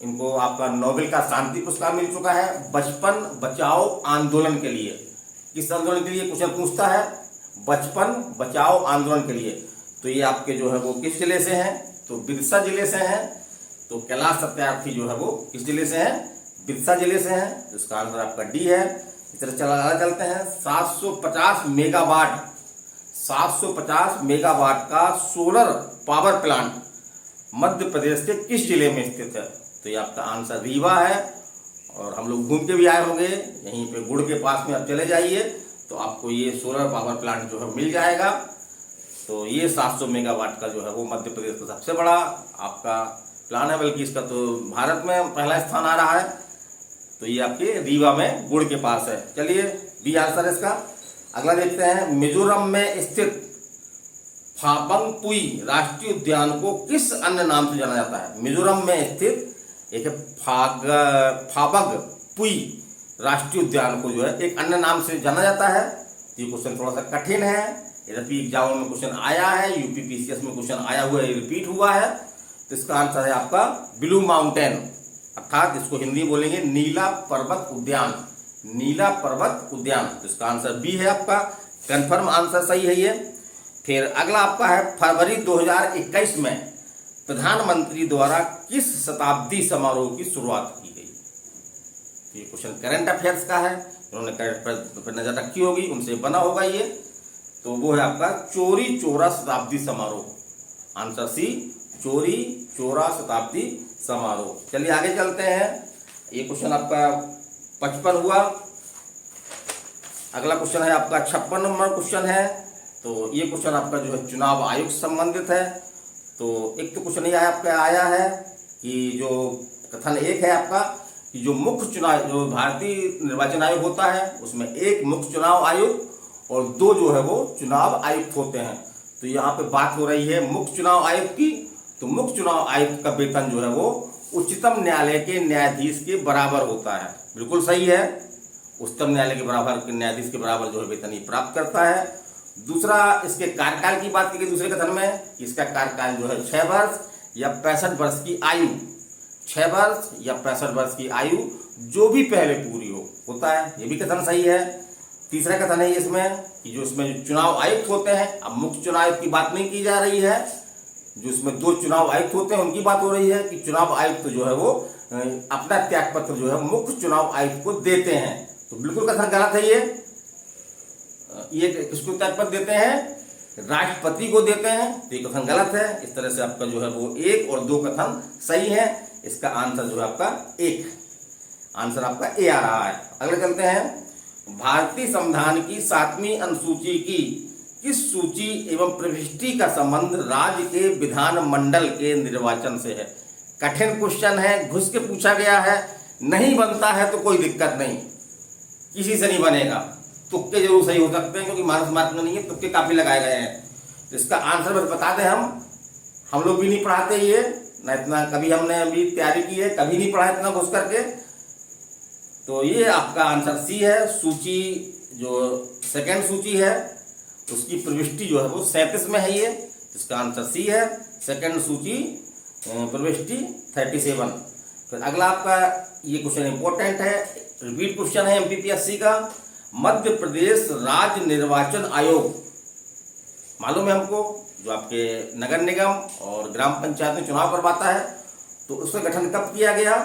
इनको आपका नोबेल का शांति पुरस्कार मिल चुका है बचपन बचाओ आंदोलन के लिए। किस आंदोलन के लिए क्वेश्चन पूछता है? बचपन बचाओ आंदोलन के लिए। तो ये आपके जो है वो किस जिले से हैं? तो बिरसा जिले से हैं। तो कैलाश सत्यार्थी जो है वो किस जिले से हैं? बिरसा जिले से हैं। तो इसका आंसर आपका डी है। इस तरह चलते हैं, 750 मेगावाट का solar power plant Madhya Pradesh के किस जिले में स्थित है? तो ये आपका आंसर रीवा है। और हम लोग घूम के भी आए होंगे, यहीं पे गुड़ के पास में आप चले जाइए तो आपको ये सोलर पावर प्लांट जो है मिल जाएगा। तो ये 700 मेगावाट का जो है वो मध्य प्रदेश का सबसे बड़ा आपका प्लान है, बल्कि इसका तो भारत में पहला स्थान आ रहा है। तो ये आपके रीवा में गुड़ के पास है। चलिए बी आंसर है इसका। अगला देखते हैं, मिजोरम में स्थित फाबंगपुई राष्ट्रीय उद्यान को किस अन्य नाम से जाना जाता है? मिजोरम में स्थित एक फाबंगपुई राष्ट्रीय उद्यान को जो है एक अन्य नाम से जाना जाता है। ये क्वेश्चन थोड़ा सा कठिन है, यद्यपि एग्जाम में क्वेश्चन आया है, यूपीपीसीएस में क्वेश्चन आया हुआ है, रिपीट हुआ है। तो इसका आंसर है आपका ब्लू माउंटेन, अर्थात इसको हिंदी बोलेंगे नीला पर्वत उद्यान। नीला पर्वत उद्यान। तो इसका आंसर बी है आपका, कंफर्म आंसर सही है ये। फिर अगला आपका है, फरवरी 2021 में प्रधानमंत्री द्वारा किस शताब्दी समारोह की शुरुआत की गई? तो ये क्वेश्चन करंट अफेयर्स का है, उन्होंने करंट पर नजर रखी होगी, उनसे बना होगा ये। तो वो है आपका चौरी चौरा शताब्दी समारोह। आंसर सी, चौरी चौरा शताब्दी समारोह। चलिए आगे चलते हैं। ये क्वेश्चन आपका 55 हुआ। अगला क्वेश्चन है आपका 56 नंबर क्वेश्चन है। तो ये क्वेश्चन आपका जो है चुनाव आयोग से संबंधित है। तो एक तो क्वेश्न ये आपका आया है कि जो कथन एक है आपका कि जो मुख्य चुनाव जो भारतीय निर्वाचन आयोग होता है उसमें एक मुख्य चुनाव आयुक्त और दो जो है वो चुनाव आयुक्त होते हैं। तो यहाँ पे बात हो रही है मुख्य चुनाव आयुक्त की। तो मुख्य चुनाव आयुक्त का वेतन जो है वो उच्चतम न्यायालय के न्यायाधीश के बराबर होता है। बिल्कुल सही है, उच्चतम न्यायालय के बराबर के न्यायाधीश के बराबर जो है वेतन ही प्राप्त करता है। दूसरा, इसके कार्यकाल की बात की दूसरे कथन में, इसका कार्यकाल जो है 6 वर्ष या 65 वर्ष की आयु, 6 वर्ष या 65 वर्ष की आयु जो भी पहले पूरी होता है। ये भी कथन सही है। तीसरा कथन है इसमें कि जो इसमें जो चुनाव आयुक्त होते हैं, अब मुख्य चुनाव आयुक्त की बात नहीं की जा रही है, जो इसमें 2 चुनाव आयुक्त होते हैं उनकी बात हो रही है कि चुनाव आयुक्त जो है वो अपना त्याग पत्र जो है मुख्य चुनाव आयुक्त को देते हैं। तो बिल्कुल कथन गलत है ये किसको त्याग पत्र देते हैं? राष्ट्रपति को देते हैं। तो ये कथन गलत है। इस तरह से आपका जो है वो 1 और 2 कथन सही है। इसका आंसर जो है आपका 1, आंसर आपका ए आ रहा है। अगले चलते हैं, भारतीय संविधान की 7वीं अनुसूची की किस सूची एवं प्रविष्टि का संबंध राज्य के विधानमंडल के निर्वाचन से है? कठिन क्वेश्चन है, घुस के पूछा गया है, नहीं बनता है तो कोई दिक्कत नहीं, किसी से नहीं बनेगा, तुक्के जरूर सही हो सकते हैं क्योंकि मानस मार्क में नहीं है, तुक्के काफी लगाए गए हैं। तो इसका आंसर बस बता दें, हम लोग भी नहीं पढ़ाते ये ना, इतना कभी हमने अभी तैयारी की है, कभी नहीं पढ़ा इतना घुस करके। तो ये आपका आंसर सी है। सूची जो सेकेंड सूची है उसकी प्रविष्टि जो है वो 37 में है ये, इसका आंसर सी है। सेकेंड सूची प्रविष्टि 37। फिर अगला आपका ये क्वेश्चन इंपॉर्टेंट है, रिपीट क्वेश्चन है एमपीपीएससी का। मध्य प्रदेश राज्य निर्वाचन आयोग मालूम है हमको, जो आपके नगर निगम और ग्राम पंचायत में चुनाव करवाता है, तो उसका गठन कब किया गया?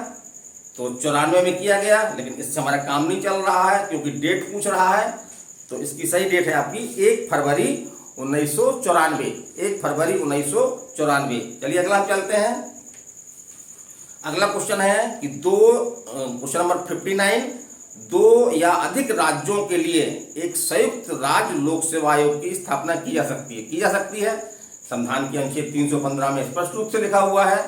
तो 94 में किया गया, लेकिन इससे हमारा काम नहीं चल रहा है क्योंकि डेट पूछ रहा है। तो इसकी सही डेट है आपकी 1 फरवरी 1994, 1 फरवरी 1994। चलिए अगला हम चलते हैं। अगला क्वेश्चन है कि क्वेश्चन नंबर 59, 2 या अधिक राज्यों के लिए एक संयुक्त राज्य लोक सेवा आयोग की स्थापना की जा सकती है? की जा सकती है। संविधान की अनुच्छेद 315 में स्पष्ट रूप से लिखा हुआ है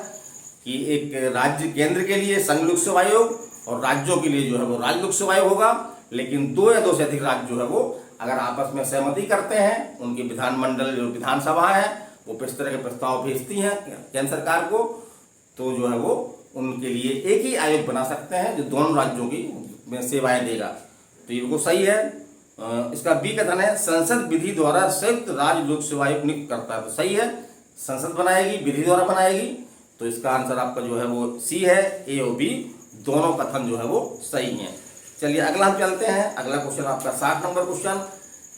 कि एक राज्य केंद्र के लिए संघ लोक सेवा आयोग और राज्यों के लिए जो है वो राज्य लोक सेवा आयोग होगा, लेकिन 2 या 2 से अधिक राज्य जो है वो अगर आपस में सहमति करते हैं, उनकी विधानमंडल जो विधानसभा है वो इस तरह के प्रस्ताव भेजती हैं केंद्र सरकार को, तो जो है वो उनके लिए एक ही आयोग बना सकते हैं जो दोनों राज्यों की में सेवाएं देगा। तो ये बिल्कुल सही है। इसका बी कथन है संसद विधि द्वारा संयुक्त राज्य लोक सेवा आयोग नियुक्त करता है। तो सही है, संसद बनाएगी, विधि द्वारा बनाएगी। तो इसका आंसर आपका जो है वो सी है। ए और बी दोनों कथन जो है वो सही हैं। चलिए अगला हम चलते हैं। अगला क्वेश्चन आपका 60 नंबर क्वेश्चन,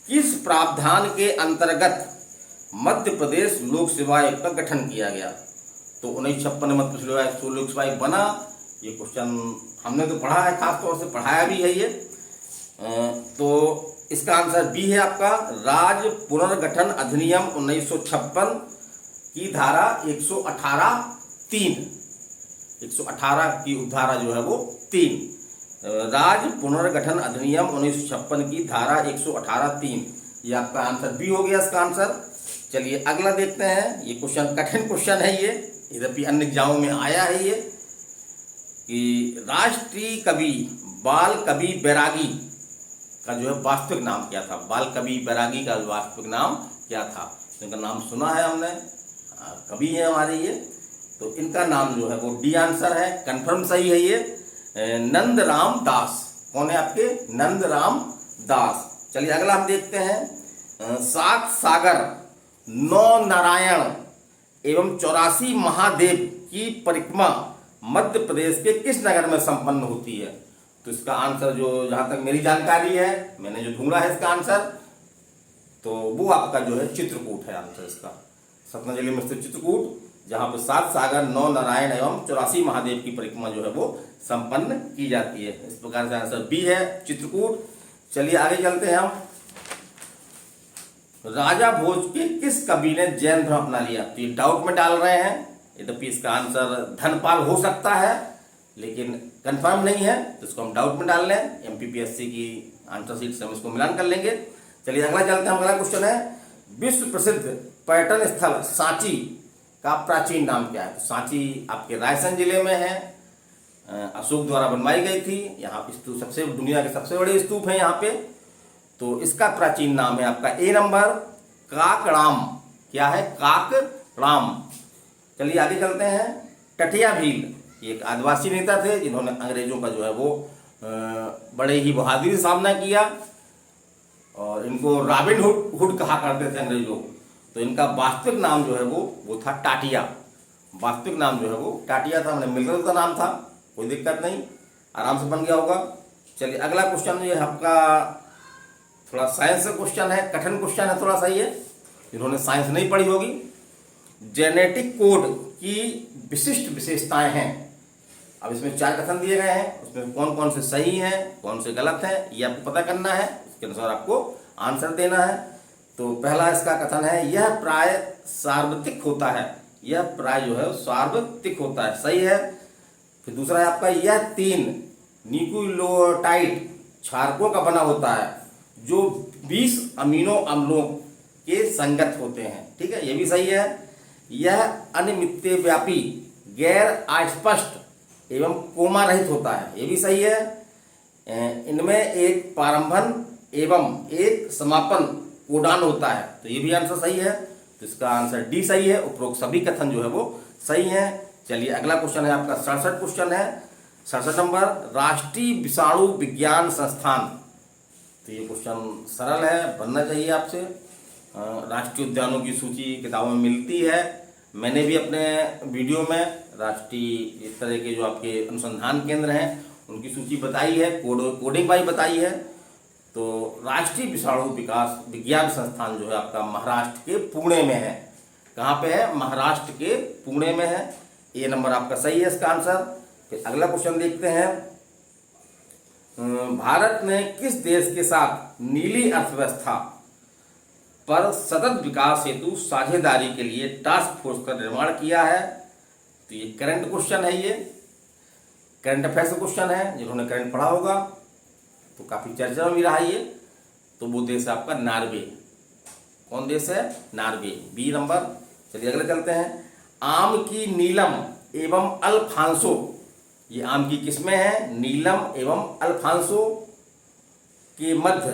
किस प्रावधान के अंतर्गत मध्य प्रदेश लोक सेवा आयोग का गठन किया गया? तो 1956 में मध्य प्रदेश लोक सेवा आयोग बना। ये क्वेश्चन हमने तो पढ़ा है, खासतौर से पढ़ाया भी है ये। तो इसका आंसर बी है आपका, राज्य पुनर्गठन अधिनियम 1956 की धारा 118 की उपधारा जो है वो 3, राज्य पुनर्गठन अधिनियम 1956 की धारा 118(3), ये आपका आंसर बी हो गया इसका आंसर। चलिए अगला देखते हैं। ये क्वेश्चन कठिन क्वेश्चन है, ये यद्यपि अन्य एग्जामों में आया है ये, कि राष्ट्रीय कवि बाल कवि बैरागी का जो है वास्तविक नाम क्या था? बाल कवि बैरागी का वास्तविक नाम क्या था? इनका नाम सुना है हमने, कवि है हमारे ये। तो इनका नाम जो है वो डी आंसर है, कंफर्म सही है ये, नंदराम दास। कौन है आपके? नंदराम दास। चलिए अगला हम देखते हैं, सात सागर, 9 नारायण एवं 84 महादेव की परिक्रमा मध्य प्रदेश के किस नगर में संपन्न होती है? तो इसका आंसर जो जहां तक मेरी जानकारी है, मैंने जो ढूंढा है इसका आंसर, तो वो आपका जो है चित्रकूट है आंसर इसका। सतना जिले में स्थित चित्रकूट, जहां पर 7 सागर, 9 नारायण एवं 84 महादेव की परिक्रमा जो है वो संपन्न की जाती है। इस प्रकार से आंसर बी है, चित्रकूट। चलिए आगे चलते हैं हम। राजा भोज के किस कवि ने जैन धर्म अपना लिया? तो ये डाउट में डाल रहे हैं, यद्यपि इसका आंसर धनपाल हो सकता है लेकिन कंफर्म नहीं है, तो इसको हम डाउट में डाल लें। एमपीपीएससी की आंसर शीट से हम इसको मिलान कर लेंगे। चलिए अगला चलते हैं। अगला क्वेश्चन है, विश्व प्रसिद्ध पर्यटन स्थल सांची का प्राचीन नाम क्या है? सांची आपके रायसेन जिले में है, अशोक द्वारा बनवाई गई थी। यहाँ स्तूप सबसे दुनिया के सबसे बड़े स्तूप हैं यहाँ पे। तो इसका प्राचीन नाम है आपका ए नंबर, काकड़ाम। क्या है? काकड़ाम। चलिए आगे चलते हैं। टटिया भील एक आदिवासी नेता थे जिन्होंने अंग्रेजों का जो है वो बड़े ही बहादुरी से सामना किया, और इनको रॉबिन हुड कहा करते थे अंग्रेज लोग। तो इनका वास्तविक नाम जो है वो था टाटिया। वास्तविक नाम जो है वो टाटिया था, मैंने मिलकर का नाम था, कोई दिक्कत नहीं, आराम से बन गया होगा। चलिए अगला क्वेश्चन ये आपका थोड़ा साइंस का क्वेश्चन है, कठिन क्वेश्चन है थोड़ा सा ये, जिन्होंने साइंस नहीं पढ़ी होगी। जेनेटिक कोड की विशिष्ट विशेषताएं हैं। अब इसमें 4 कथन दिए गए हैं, उसमें कौन कौन से सही हैं, कौन से गलत हैं, ये आपको पता करना है, उसके अनुसार आपको आंसर देना है। तो पहला इसका कथन है, यह प्राय सार्वत्रिक होता है। यह प्राय जो है सार्वत्रिक होता है, सही है। फिर दूसरा है आपका, यह 3 न्यूक्लियोटाइड क्षारकों का बना होता है जो 20 अमीनो अम्लों के संगत होते हैं, ठीक है, ये भी सही है। यह अनिमित्तव्यापी, गैर अस्पष्ट एवं कोमा रहित होता है, ये भी सही है। इनमें एक प्रारंभन एवं एक समापन कोडान होता है, तो ये भी आंसर सही है। तो इसका आंसर डी सही है। उपरोक्त सभी कथन जो है वो सही है। चलिए अगला क्वेश्चन है आपका 67 क्वेश्चन है, 67 नंबर, राष्ट्रीय विषाणु विज्ञान संस्थान। तो ये क्वेश्चन सरल है, बनना चाहिए आपसे। राष्ट्रीय उद्यानों की सूची किताबों में मिलती है। मैंने भी अपने वीडियो में राष्ट्रीय इस तरह के जो आपके अनुसंधान केंद्र हैं उनकी सूची बताई है, कोडिंग वाइज बताई है। तो राष्ट्रीय विषाणु विकास विज्ञान संस्थान जो है आपका महाराष्ट्र के पुणे में है। कहाँ पे है? महाराष्ट्र के पुणे में है। ए नंबर आपका सही है इसका आंसर। फिर अगला क्वेश्चन देखते हैं, भारत ने किस देश के साथ नीली अर्थव्यवस्था पर सतत विकास हेतु साझेदारी के लिए टास्क फोर्स का निर्माण किया है? तो ये करंट क्वेश्चन है, ये करंट अफेयर्स क्वेश्चन है। जिन्होंने करंट पढ़ा होगा तो काफी चर्चा में भी रहा ये। तो वो देश है आपका नॉर्वे। कौन देश है? Norway, B number. चलिए अगले चलते हैं, आम की नीलम एवं अल्फांसो। ये आम की किस्में हैं, नीलम एवं अल्फांसो के मध्य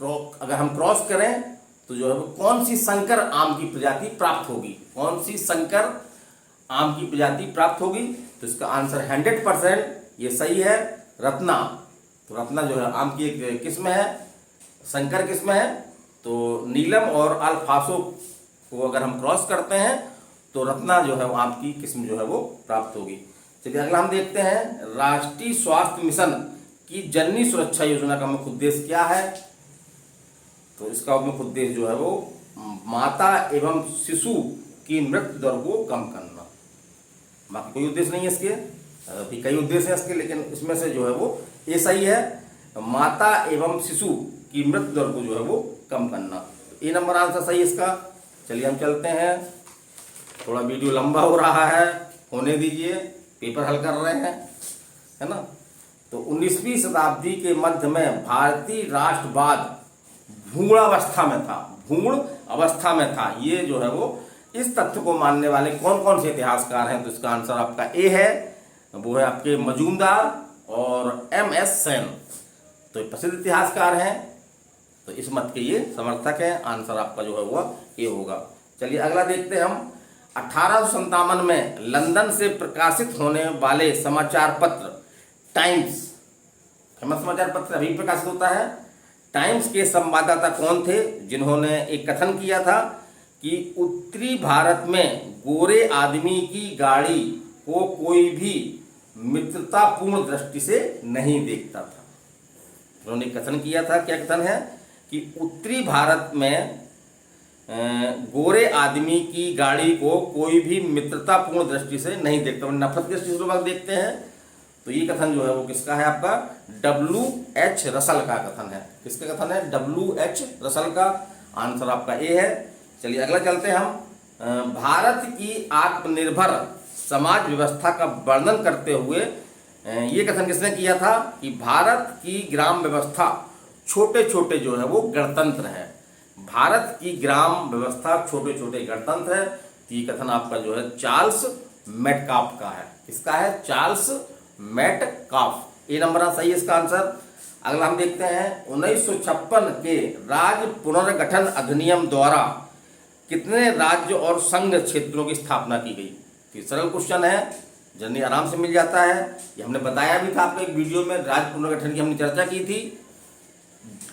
अगर हम क्रॉस करें तो जो है वो कौन सी संकर आम की प्रजाति प्राप्त होगी, कौन सी संकर आम की प्रजाति प्राप्त होगी। तो इसका आंसर 100% ये सही है, रत्ना। तो रत्ना जो है आम की एक किस्म है, संकर किस्म है। तो नीलम और अल्फासो को अगर हम क्रॉस करते हैं तो रत्ना जो है वो आम की किस्म जो है वो प्राप्त होगी। चलिए अगला हम देखते हैं, राष्ट्रीय स्वास्थ्य मिशन की जननी सुरक्षा योजना का मुख्य उद्देश्य क्या है। तो इसका मुख्य उद्देश्य जो है वो माता एवं शिशु की मृत्यु दर को कम करना। बाकी कोई उद्देश्य नहीं है इसके, अभी कई उद्देश्य हैं इसके, लेकिन इसमें से जो है वो ये सही है, माता एवं शिशु की मृत्यु दर को जो है वो कम करना। ए नंबर आंसर सही इसका। चलिए हम चलते हैं, थोड़ा वीडियो लंबा हो रहा है, होने दीजिए, पेपर हल कर रहे हैं, है ना। तो 19वीं शताब्दी के मध्य में भारतीय राष्ट्रवाद भ्रूण अवस्था में था, भ्रूण अवस्था में था। ये जो है वो इस तथ्य को मानने वाले कौन कौन से इतिहासकार हैं। तो इसका आंसर आपका ए है, वो है आपके मजूमदार और MS सेन। तो प्रसिद्ध इतिहासकार हैं, तो इस मत के ये समर्थक हैं। आंसर आपका जो है वो ए होगा। चलिए अगला देखते हैं हम, 1857 में लंदन से प्रकाशित होने वाले समाचार पत्र टाइम्स, फेमस समाचार पत्र अभी प्रकाशित होता है, टाइम्स के संवाददाता कौन थे जिन्होंने एक कथन किया था कि उत्तरी भारत में गोरे आदमी की गाड़ी को कोई भी मित्रतापूर्ण दृष्टि से नहीं देखता था। उन्होंने कथन किया था, क्या कथन है कि उत्तरी भारत में गोरे आदमी की गाड़ी को कोई भी मित्रतापूर्ण दृष्टि से नहीं देखता, नफरत की दृष्टि से लोग देखते हैं। तो ये कथन जो है वो किसका है, आपका WH रसल का कथन है। किसका कथन है, WH रसल का। आंसर आपका ए है। चलिए अगला चलते हैं हम, भारत की आत्मनिर्भर समाज व्यवस्था का वर्णन करते हुए ये कथन किसने किया था कि भारत की ग्राम व्यवस्था छोटे छोटे जो है वो गणतंत्र है। भारत की ग्राम व्यवस्था छोटे छोटे गणतंत्र है। तो ये कथन आपका जो है चार्ल्स मेटकाफ का है। किसका है, चार्ल्स मेटकाफ। ए नंबर सही है इसका आंसर। अगला हम देखते हैं, 1956 के राज्य पुनर्गठन अधिनियम द्वारा कितने राज्य और संघ क्षेत्रों की स्थापना की गई। तो सरल क्वेश्चन है, जल्दी आराम से मिल जाता है। ये हमने बताया भी था आपको एक वीडियो में, राज्य पुनर्गठन की हमने चर्चा की थी,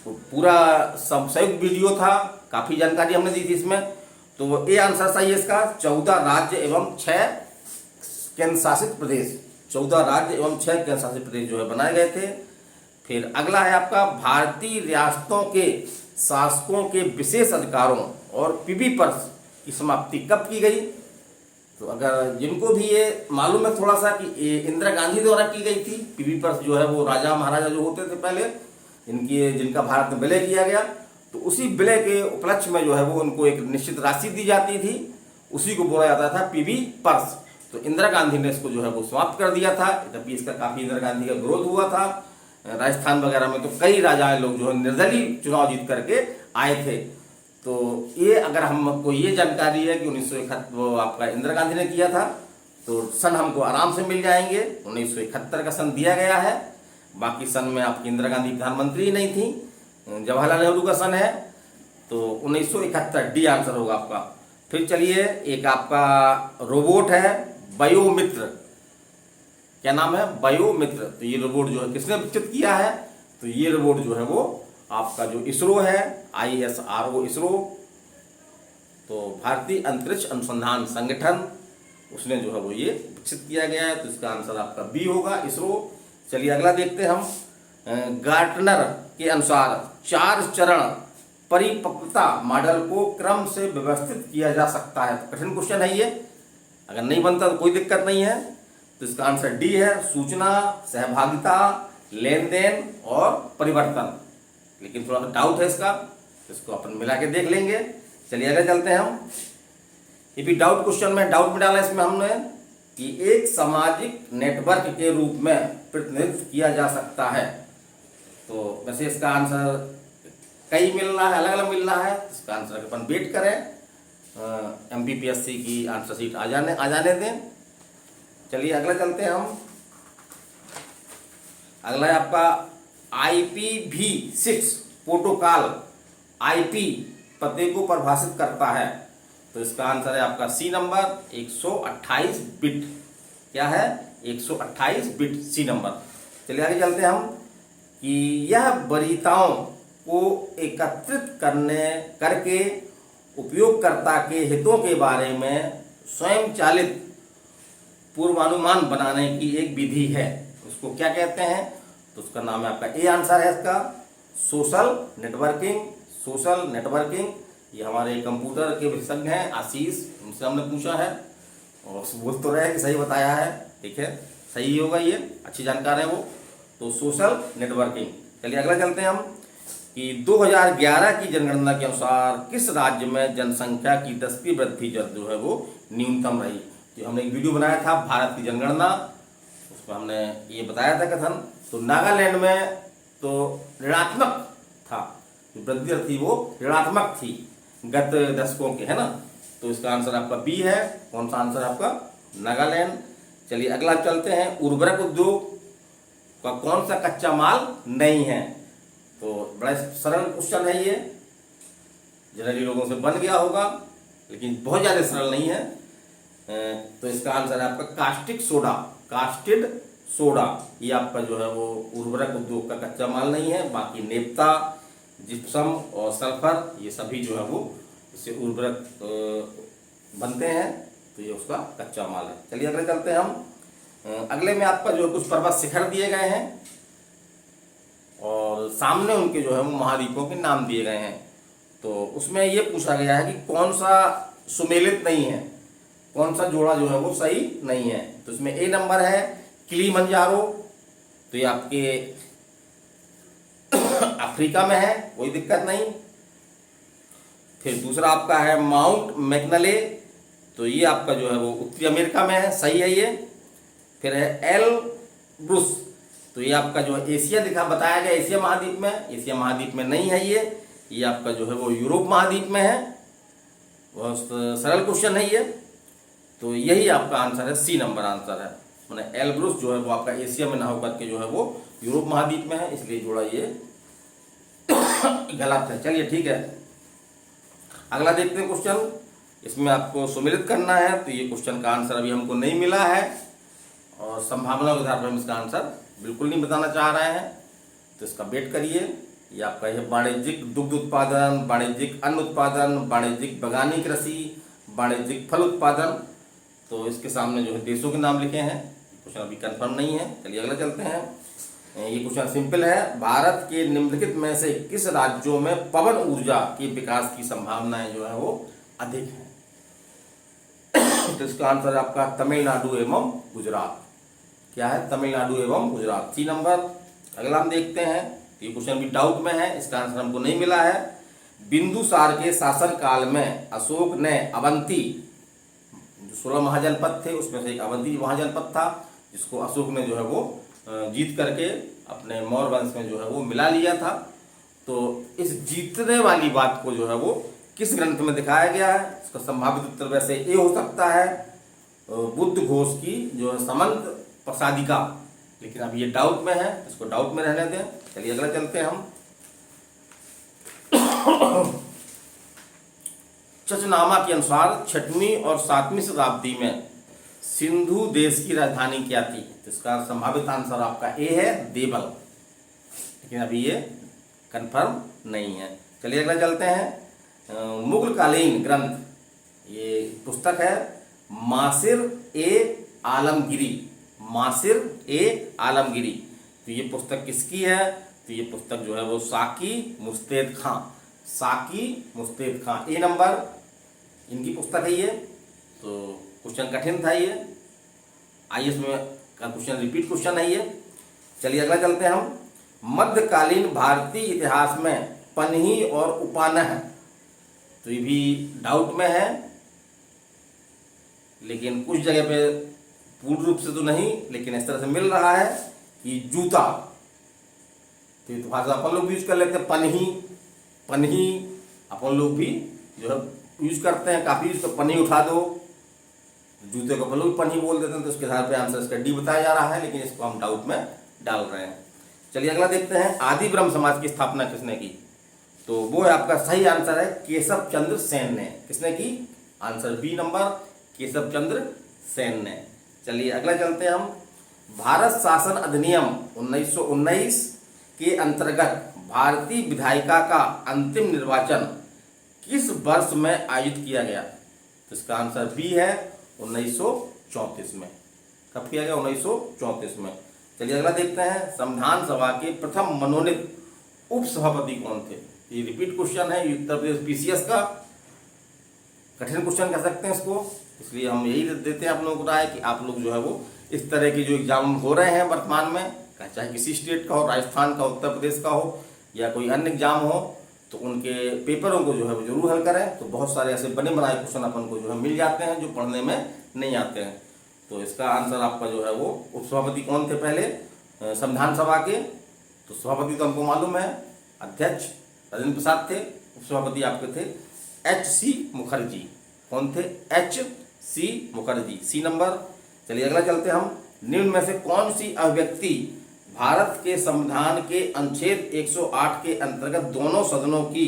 पूरा संयुक्त वीडियो था, काफी जानकारी हमने दी थी इसमें। तो ये आंसर सही है इसका, 14 राज्य एवं 6 केंद्र शासित प्रदेश, 14 राज्य एवं 6 केंद्र शासित प्रदेश जो है बनाए गए थे। फिर अगला है आपका, भारतीय रियासतों के शासकों के विशेष अधिकारों और पीबी पर्स की समाप्ति कब की गई। तो अगर जिनको भी ये मालूम है थोड़ा सा कि ये इंदिरा गांधी द्वारा की गई थी। पीबी पर्स जो है वो राजा महाराजा जो होते थे पहले, जिनका भारत में विलय किया गया, तो उसी विलय के उपलक्ष्य में जो है वो उनको एक निश्चित राशि दी जाती थी, उसी को बोला जाता था पीबी पर्स। तो इंदिरा गांधी ने इसको जो है वो समाप्त कर दिया था। तभी इसका काफी इंदिरा गांधी का विरोध हुआ था राजस्थान वगैरह में, तो कई राजाएं लोग जो है निर्दलीय चुनाव जीत करके आए थे। तो ये अगर हमको ये जानकारी है कि 1971 वो आपका इंदिरा गांधी ने किया था, तो सन हमको आराम से मिल जाएंगे। 1971 का सन दिया गया है, बाकी सन में आपकी इंदिरा गांधी प्रधानमंत्री नहीं थी, जवाहरलाल नेहरू का सन है। तो 1971 डी आंसर होगा आपका। फिर चलिए एक आपका रोबोट है बायोमित्र, क्या नाम है, बायोमित्र। तो ये रोबोट जो है किसने विकसित किया है, तो ये रोबोट जो है वो आपका जो इसरो है, ISRO इसरो, तो भारतीय अंतरिक्ष अनुसंधान संगठन, उसने जो है वो ये विकसित किया गया है। तो इसका आंसर आपका बी होगा, इसरो। चलिए अगला देखते हैं हम, गार्टनर के अनुसार 4 चरण परिपक्वता मॉडल को क्रम से व्यवस्थित किया जा सकता है। तो कठिन क्वेश्चन है ये, अगर नहीं बनता तो कोई दिक्कत नहीं है। तो इसका आंसर डी है, सूचना, सहभागिता, लेन देन और परिवर्तन। लेकिन थोड़ा सा डाउट है इसको अपन मिला के देख लेंगे। चलिए आगे चलते हैं हम। ये भी डाउट क्वेश्चन में डाउट में डाला इसमें हमने कि एक सामाजिक नेटवर्क के रूप में प्रतिनिधित्व किया जा सकता है। तो वैसे इसका आंसर कई मिल रहा है, अलग अलग मिल रहा है। इसका आंसर अपन वेट करें, MPPSC की आंसर शीट आ जाने दें। चलिए अगला चलते हैं हम। अगला है आपका IPv6 प्रोटोकॉल आईपी पते को परिभाषित करता है? तो इसका आंसर है आपका सी नंबर 128 बिट। क्या है? 128 बिट सी नंबर। चलिए आगे चलते हैं हम कि यह वरीयताओं को एकत्रित करके उपयोगकर्ता के हितों के बारे में स्वयंचालित पूर्वानुमान बनाने की एक विधि है। उसको क्या कहते हैं? तो उसका नाम है आपका ए आंसर है इसका सोशल नेटवर्किंग। सोशल नेटवर्किंग ये हमारे कंप्यूटर के विशेषज्ञ हैं आशीष, उनसे हमने पूछा है और बोल तो रहे कि सही बताया है। ठीक है, सही होगा, ये अच्छी जानकार है वो। तो सोशल नेटवर्किंग। चलिए अगला चलते हैं हम कि 2011 की जनगणना के अनुसार किस राज्य में जनसंख्या की 10वीं वृद्धि दर जो है वो न्यूनतम रही? तो हमने एक वीडियो बनाया था भारत की जनगणना, उसमें हमने ये बताया था कथन। तो नागालैंड में तो ऋणात्मक था, जो वृद्धि दर थी वो ऋणात्मक थी गत दशकों के, है ना। तो इसका आंसर आपका बी है। कौन सा आंसर आपका? नागालैंड। चलिए अगला चलते हैं, उर्वरक उद्योग का कौन सा कच्चा माल नहीं है? तो बड़ा सरल क्वेश्चन है ये, जनरली लोगों से बन गया होगा लेकिन बहुत ज्यादा सरल नहीं है। तो इसका आंसर है आपका कास्टिक सोडा। कास्टिड सोडा ये आपका जो है वो उर्वरक उद्योग का कच्चा माल नहीं है। बाकी नेप्ता, जिप्सम और सल्फर ये सभी जो है वो इससे उर्वरक बनते हैं, तो ये उसका कच्चा माल है। चलिए अगले चलते हैं हम। अगले में आपका जो कुछ पर्वत शिखर दिए गए हैं और सामने उनके जो है वो महाद्वीपों के नाम दिए गए हैं। तो उसमें ये पूछा गया है कि कौन सा सुमेलित नहीं है, कौन सा जोड़ा जो है वो सही नहीं है। तो इसमें ए नंबर है किलिमंजारो, तो ये आपके अफ्रीका में है, कोई दिक्कत नहीं। फिर दूसरा आपका है माउंट मैकनले, तो ये आपका जो है वो उत्तरी अमेरिका में है, सही है ये। फिर है एल्ब्रुस, तो ये आपका जो है एशिया दिखा बताया गया एशिया महाद्वीप में, एशिया महाद्वीप में नहीं है ये आपका जो है वो यूरोप महाद्वीप में है। बहुत सरल क्वेश्चन है ये। तो यही आपका आंसर है, सी नंबर आंसर है। मैंने एल्ब्रुस जो है वो आपका एशिया में ना होकर के जो है वो यूरोप महाद्वीप में है, इसलिए जोड़ा ये गलत है। चलिए ठीक है, अगला देखते हैं क्वेश्चन। इसमें आपको सुमेलित करना है, तो ये क्वेश्चन का आंसर अभी हमको नहीं मिला है और संभावना के आधार पर हम इसका आंसर बिल्कुल नहीं बताना चाह रहे हैं, तो इसका वेट करिए। ये आपका है वाणिज्यिक दुग्ध उत्पादन, वाणिज्यिक अन्न उत्पादन, वाणिज्यिक बगानी कृषि, वाणिज्यिक फल उत्पादन। तो इसके सामने जो है देशों के नाम लिखे हैं, क्वेश्चन अभी कंफर्म नहीं है। चलिए अगला चलते हैं। ये क्वेश्चन सिंपल है, भारत के निम्नलिखित में से किस राज्यों में पवन ऊर्जा के विकास की संभावनाएं जो है वो अधिक है? तो इसका आंसर आपका तमिलनाडु एवं गुजरात। क्या है? तमिलनाडु एवं गुजरात, सी नंबर। अगला हम देखते हैं, ये क्वेश्चन भी डाउट में है, इसका आंसर हमको नहीं मिला है। बिंदुसार के शासन काल में अशोक ने अवंती, जो 16 महाजनपद थे उसमें से एक अवंती महाजनपद था, जिसको अशोक ने जो है वो जीत करके अपने मौर्य वंश में जो है वो मिला लिया था। तो इस जीतने वाली बात को जो है वो किस ग्रंथ में दिखाया गया है? इसका संभावित उत्तर वैसे ए हो सकता है, बुद्ध घोष की जो है समंत प्रसादिका, लेकिन अब ये डाउट में है, इसको डाउट में रहने दें। चलिए अगला चलते हैं हम। चचनामा के अनुसार 6वीं और 7वीं शताब्दी में सिंधु देश की राजधानी क्या थी? तो इसका संभावित आंसर आपका ए है, देवल, लेकिन अभी ये कंफर्म नहीं है। चलिए अगला चलते हैं। मुगल कालीन ग्रंथ, ये पुस्तक है मासिर ए आलमगिरी, मासिर ए आलमगिरी। तो ये पुस्तक किसकी है? तो ये पुस्तक जो है वो साकी मुस्तैद खां, साकी मुस्तैद खां, ए नंबर इनकी पुस्तक है ये। तो क्वेश्चन कठिन था ये, आईएएस में का क्वेश्चन रिपीट क्वेश्चन है ये। चलिए अगला चलते हैं हम। मध्यकालीन भारतीय इतिहास में पन्ही और उपानह, तो ये भी डाउट में है, लेकिन कुछ जगह पे पूर्ण रूप से तो नहीं, लेकिन इस तरह से मिल रहा है कि जूता, तो ये तो भाषा अपन लोग भी यूज कर लेते हैं, पन्ही, पन्ही अपन लोग भी जो है यूज करते हैं, काफी यूज कर, पन्ही उठा दो, जूते को अपन लोग पन्ही बोल देते हैं। तो इसके आधार पे आंसर इसका डी बताया जा रहा है, लेकिन इसको हम डाउट में डाल रहे हैं। चलिए अगला देखते हैं। आदि ब्रह्म समाज की स्थापना किसने की? तो वो है आपका सही आंसर है केशव चंद्र सेन ने। किसने की? Answer B number, Keshav Chandra Sen ने। चलिए अगला चलते हैं हम। भारत शासन अधिनियम 1919 के अंतर्गत भारतीय विधायिका का अंतिम निर्वाचन किस वर्ष में आयोजित किया गया? तो इसका आंसर बी है 1934 में। कब किया गया? 1934 में। चलिए अगला देखते हैं। संविधान सभा के प्रथम मनोनीत उपसभापति कौन थे? ये रिपीट क्वेश्चन है, उत्तर प्रदेश पीसीएस का कठिन क्वेश्चन कह सकते हैं इसको, इसलिए हम यही देते हैं आप लोगों को राय कि आप लोग जो है वो इस तरह के जो एग्जाम हो रहे हैं वर्तमान में, चाहे किसी स्टेट का हो, राजस्थान का, उत्तर प्रदेश का हो या कोई अन्य एग्जाम हो, तो उनके पेपरों को जो है वो जरूर हल करें। तो बहुत सारे ऐसे बने बनाए क्वेश्चन अपन को जो है मिल जाते हैं जो पढ़ने में नहीं आते हैं। तो इसका आंसर आपका जो है वो उपसभापति कौन थे पहले संविधान सभा के? तो सभापति तो हमको मालूम है, अध्यक्ष राजेंद्र प्रसाद थे। उपसभापति आपके थे एच.सी. मुखर्जी। कौन थे? एच.सी. Mukherjee, C number. चलिए अगला चलते हम। निम्न में से कौन सी अभिव्यक्ति भारत के संविधान के अनुच्छेद 108 के अंतर्गत दोनों सदनों की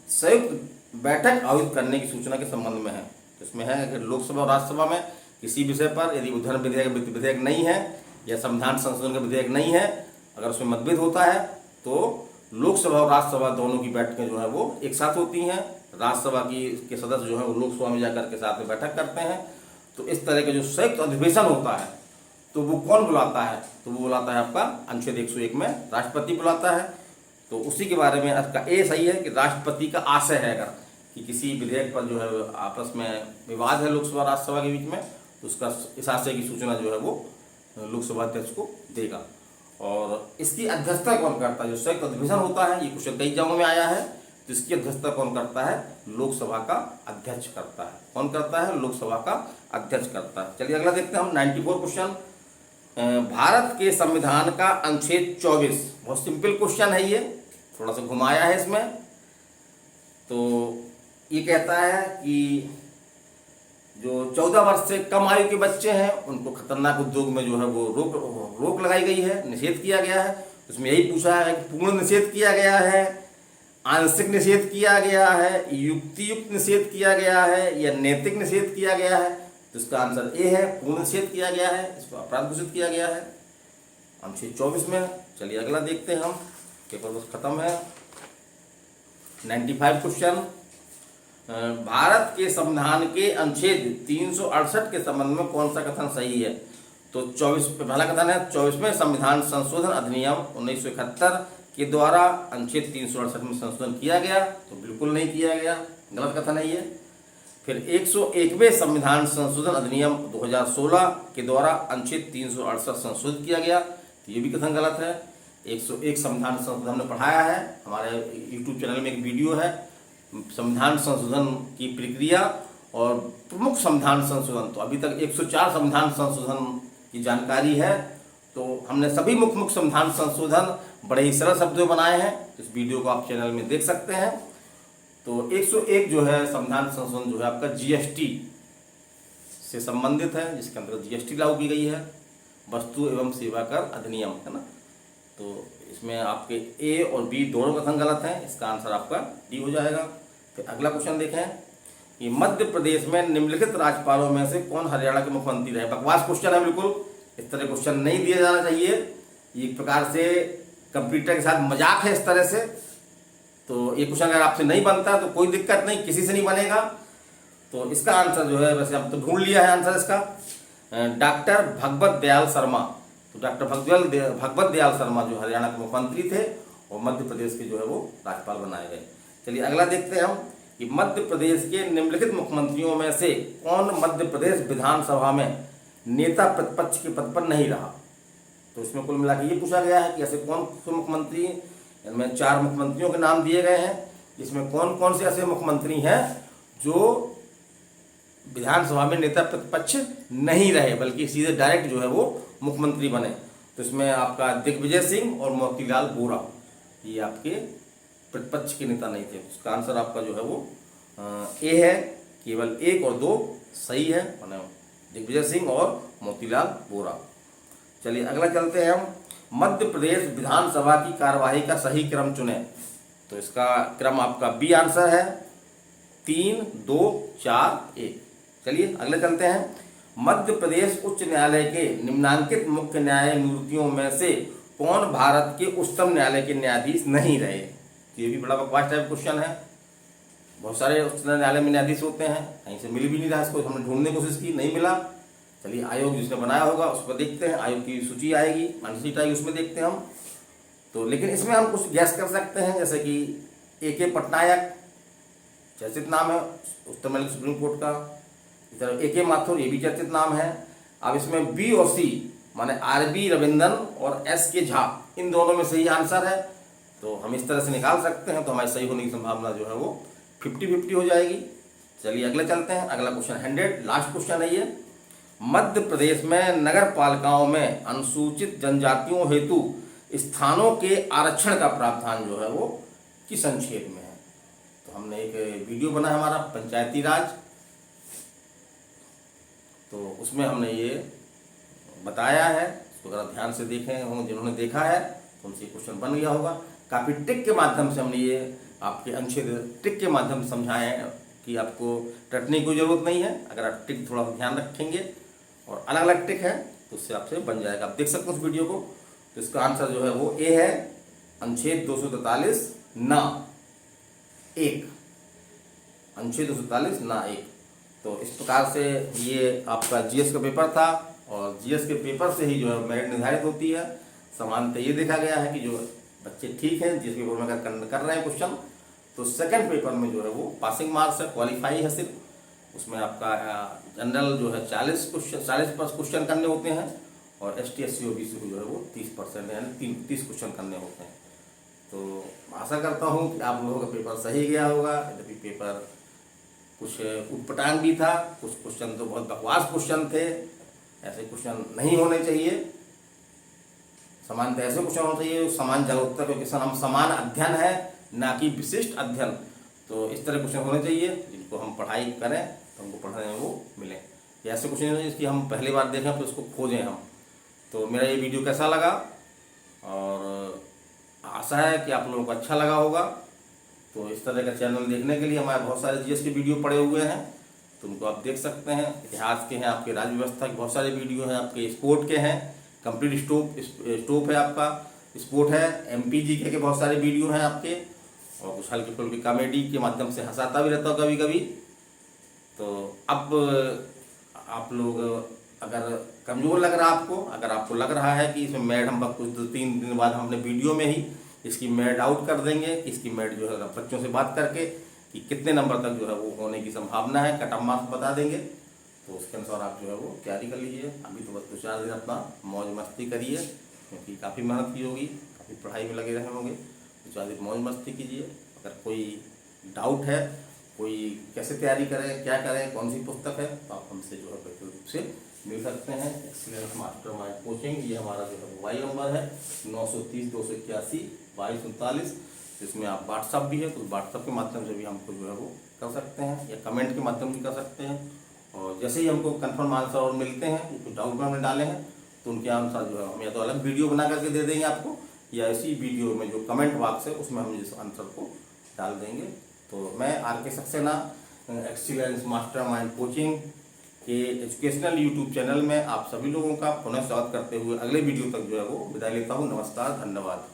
संयुक्त बैठक आयोजित करने की सूचना के संबंध में है? तो इसमें है कि लोकसभा और राज्यसभा में किसी विषय पर यदि उद्धरण विधेयक नहीं है या संविधान संशोधन का विधेयक नहीं है, अगर उसमें मतभेद होता है तो लोकसभा और राज्यसभा दोनों की बैठकें जो है वो एक साथ होती हैं। राज्यसभा के सदस्य जो है वो लोकसभा में जाकर के साथ में बैठक करते हैं। तो इस तरह का जो संयुक्त अधिवेशन होता है तो वो कौन बुलाता है? तो वो बुलाता है आपका अनुच्छेद 101 में राष्ट्रपति बुलाता है। तो उसी के बारे में आपका ए सही है कि राष्ट्रपति का आशय है अगर कि किसी विधेयक पर जो है आपस में विवाद है लोकसभा राज्यसभा के बीच में, तो उसका इस आशय की सूचना जो है वो लोकसभा अध्यक्ष को देगा। और इसकी अध्यक्षता कौन करता है? जो संयुक्त अधिवेशन होता है, ये क्वेश्चन कई जगहों में आया है, तो इसकी अध्यक्षता कौन करता है? लोकसभा का अध्यक्ष करता है। कौन करता है? लोकसभा का अध्यक्ष करता है। चलिए अगला देखते हैं हम 94 क्वेश्चन। भारत के संविधान का अनुच्छेद 24, बहुत सिंपल क्वेश्चन है, ये थोड़ा सा घुमाया है इसमें। तो ये कहता है कि जो 14 वर्ष से कम आयु के बच्चे हैं उनको खतरनाक उद्योग में जो है वो रोक लगाई गई है, निषेध किया गया है। उसमें यही पूछा है कि पूर्ण निषेध किया गया है, आंशिक निषेध किया गया है, युक्तियुक्त निषेध किया गया है या नैतिक निषेध किया गया है? तो इसका आंसर ए है, पूर्ण निषेध किया गया है, इसको अपराध घोषित किया गया है अनुच्छेद 24 में। चलिए अगला देखते हैं हम, पेपर बस खत्म है। 95 क्वेश्चन। भारत के संविधान के अनुच्छेद 368 के संबंध में कौन सा कथन सही है? तो 24 पे पहला कथन है 24वें संविधान संशोधन अधिनियम 1971 के द्वारा अनुच्छेद 368 में संशोधन किया गया, तो बिल्कुल नहीं किया गया, गलत कथन है ये। फिर 101वें संविधान संशोधन अधिनियम 2016 के द्वारा अनुच्छेद 368 संशोधित किया गया, तो ये भी कथन गलत है। 101 संविधान संशोधन हमने पढ़ाया है, हमारे यूट्यूब चैनल में एक वीडियो है संविधान संशोधन की प्रक्रिया और प्रमुख संविधान संशोधन। तो अभी तक 104 संविधान संशोधन की जानकारी है, तो हमने सभी मुख्य संविधान संशोधन बड़े ही सरल शब्दों में बनाए हैं। इस वीडियो को आप चैनल में देख सकते हैं। तो 101 जो है संविधान संशोधन जो है आपका जीएसटी से संबंधित है, जिसके अंतर्गत जीएसटी लागू की गई है, वस्तु एवं सेवा कर अधिनियम, है ना। तो इसमें आपके ए और बी दोनों कथन गलत हैं, इसका आंसर आपका डी हो जाएगा। फिर अगला क्वेश्चन देखें कि मध्य प्रदेश में निम्नलिखित राज्यपालों में से कौन हरियाणा के मुख्यमंत्री रहे? बकवास क्वेश्चन है बिल्कुल, इस तरह क्वेश्चन नहीं दिया जाना चाहिए। ये एक प्रकार से कंप्यूटर के साथ मजाक है इस तरह से। तो ये क्वेश्चन अगर आपसे नहीं बनता तो कोई दिक्कत नहीं, किसी से नहीं बनेगा। तो इसका आंसर जो है, वैसे हम तो ढूंढ लिया है आंसर इसका, डॉक्टर भगवत दयाल शर्मा। तो डॉक्टर भगवत दयाल शर्मा जो हरियाणा के मुख्यमंत्री थे और मध्य प्रदेश के जो है वो राज्यपाल बनाए गए। चलिए अगला देखते हैं हम कि मध्य प्रदेश के निम्नलिखित मुख्यमंत्रियों में से कौन मध्य प्रदेश विधानसभा में नेता प्रतिपक्ष के पद पर नहीं रहा? तो इसमें कुल मिला के ये पूछा गया है कि ऐसे कौन से मुख्यमंत्री, इनमें 4 मुख्यमंत्रियों के नाम दिए गए हैं, इसमें कौन कौन से ऐसे मुख्यमंत्री हैं जो विधानसभा में नेता प्रतिपक्ष नहीं रहे बल्कि सीधे डायरेक्ट जो है वो मुख्यमंत्री बने? तो इसमें आपका दिग्विजय सिंह और मोतीलाल वोरा, ये आपके प्रतिपक्ष के नेता नहीं थे। उसका आंसर आपका जो है वो ए है, केवल 1 और 2 सही है, माने दिग्विजय सिंह और मोतीलाल वोरा। चलिए अगला चलते हैं हम, मध्य प्रदेश विधानसभा की कार्यवाही का सही क्रम चुने। तो इसका क्रम आपका बी आंसर है 3, 2, 4, 1। चलिए अगले चलते हैं। मध्य प्रदेश उच्च न्यायालय के निम्नांकित मुख्य न्यायमूर्तियों में से कौन भारत के उच्चतम न्यायालय के न्यायाधीश नहीं रहे? ये भी बड़ा बकवास टाइप क्वेश्चन है। बहुत सारे उच्चतम न्यायालय में न्यायाधीश होते हैं, कहीं से मिल भी नहीं रहा, इसको हमने ढूंढने की कोशिश की, नहीं मिला। चलिए आयोग जिसने बनाया होगा उस पर देखते हैं, आयोग की सूची आएगी, मानसीट आएगी, उसमें देखते हैं हम। तो लेकिन इसमें हम कुछ गैस कर सकते हैं, जैसे कि A.K. पटनायक चर्चित नाम है उत्तर न्यायालय सुप्रीम कोर्ट का। इस तरह A.K. माथुर, ये भी चर्चित नाम है। अब इसमें B और C माने R.B. रविंदन और S.K. झा, इन दोनों में सही आंसर है। तो हम इस तरह से निकाल सकते हैं, तो हमारी सही होने की संभावना जो है वो 50-50 हो जाएगी। चलिए अगले चलते हैं। अगला क्वेश्चन 100, लास्ट क्वेश्चन है ये। मध्य प्रदेश में नगर पालिकाओं में अनुसूचित जनजातियों हेतु स्थानों के आरक्षण का प्रावधान जो है वो किस अनुच्छेद में है? तो हमने एक वीडियो बना है हमारा पंचायती राज, तो उसमें हमने ये बताया है। उसको अगर ध्यान से देखें होंगे, जिन्होंने देखा है तो उनसे क्वेश्चन बन गया होगा। काफ़ी ट्रिक के माध्यम से हमने ये आपके अनुच्छेद ट्रिक के माध्यम से समझाए हैं कि आपको रटने की जरूरत नहीं है। अगर आप ट्रिक थोड़ा ध्यान रखेंगे और अलग अलग ट्रिक है तो उससे आपसे बन जाएगा। आप देख सकते हो उस वीडियो को। तो इसका आंसर जो है वो ए है, अनुच्छेद 243 ना 1, अनुच्छेद 243 ना 1। तो इस प्रकार से ये आपका जीएस का पेपर था, और जीएस के पेपर से ही जो है मेरिट निर्धारित होती है। समानतः ये देखा गया है कि जो बच्चे ठीक हैं जीएस पेपर में अगर कर रहे हैं क्वेश्चन, तो सेकंड पेपर में जो है वो पासिंग मार्क्स है, क्वालिफाई है सिर्फ। उसमें आपका जनरल जो है 40 क्वेश्चन करने होते हैं, और ST SC OBC को जो है वो 30% यानी 30 क्वेश्चन करने होते हैं। तो आशा करता हूँ कि आप लोगों का पेपर सही गया होगा। यद्यपि पेपर कुछ उटपटांग भी था, कुछ क्वेश्चन तो बहुत बकवास क्वेश्चन थे, ऐसे क्वेश्चन नहीं होने चाहिए। समानतः ऐसे क्वेश्चन होना चाहिए समान जागरूकता, क्योंकि हम समान अध्ययन है ना कि विशिष्ट अध्ययन। तो इस तरह क्वेश्चन होने चाहिए जिनको हम पढ़ाई करें तो हमको पढ़ने में वो मिले। ऐसे क्वेश्चन नहीं जिसकी हम पहली बार देखें तो उसको खोजें हम। तो मेरा ये वीडियो कैसा लगा, और आशा है कि आप लोगों को अच्छा लगा होगा। तो इस तरह का चैनल देखने के लिए हमारे बहुत सारे जीएस के वीडियो पड़े हुए हैं, तो उनको आप देख सकते हैं। इतिहास के हैं, आपके राज्य व्यवस्था के बहुत सारे वीडियो हैं, आपके स्पोर्ट के हैं, कंप्लीट स्टोप है आपका, स्पोर्ट है, MPG के बहुत सारे वीडियो हैं आपके, और कुछ हल्के फुल्के कॉमेडी के माध्यम से हंसाता भी रहता हूँ कभी कभी। तो अब आप लोग अगर कमज़ोर लग रहा है आपको, अगर आपको लग रहा है कि इसमें मेरिट हम कुछ 2-3 दिन बाद हम अपने वीडियो में ही इसकी मेरिट आउट कर देंगे, इसकी मेरिट जो है बच्चों से बात करके कि कितने नंबर तक जो है वो होने की संभावना है, कट ऑफ मार्क्स बता देंगे। तो उसके अनुसार आप जो है वो तैयारी कर लीजिए। अभी तो बस 2-4 दिन अपना मौज मस्ती करिए, क्योंकि काफ़ी मेहनत की होगी, काफ़ी पढ़ाई में लगे रहे होंगे। 2-4 दिन मौज मस्ती कीजिए। अगर कोई डाउट है, कोई कैसे तैयारी करें, क्या करें, कौन सी पुस्तक है, तो आप हमसे जो है व्यक्तिगत रूप से मिल सकते हैं। एक्सीलेंस मास्टरमाइंड कोचिंग, ये हमारा जो है मोबाइल नंबर है 930 281 2239। जिसमें आप व्हाट्सअप भी है, तो व्हाट्सअप के माध्यम से भी हमको जो है वो कर सकते हैं, या कमेंट के माध्यम से कर सकते हैं। और जैसे ही हमको कंफर्म आंसर और मिलते हैं, कुछ डाउट में हमने डाले हैं, तो उनके अनुसार जो है हम या तो अलग वीडियो बना करके दे देंगे आपको, या इसी वीडियो में जो कमेंट बॉक्स है उसमें हम इस आंसर को डाल देंगे। तो मैं RK Saxena excellence mastermind coaching के एजुकेशनल यूट्यूब चैनल में आप सभी लोगों का पुनः स्वागत करते हुए अगले वीडियो तक जो है वो विदाई लेता हूँ। नमस्कार, धन्यवाद।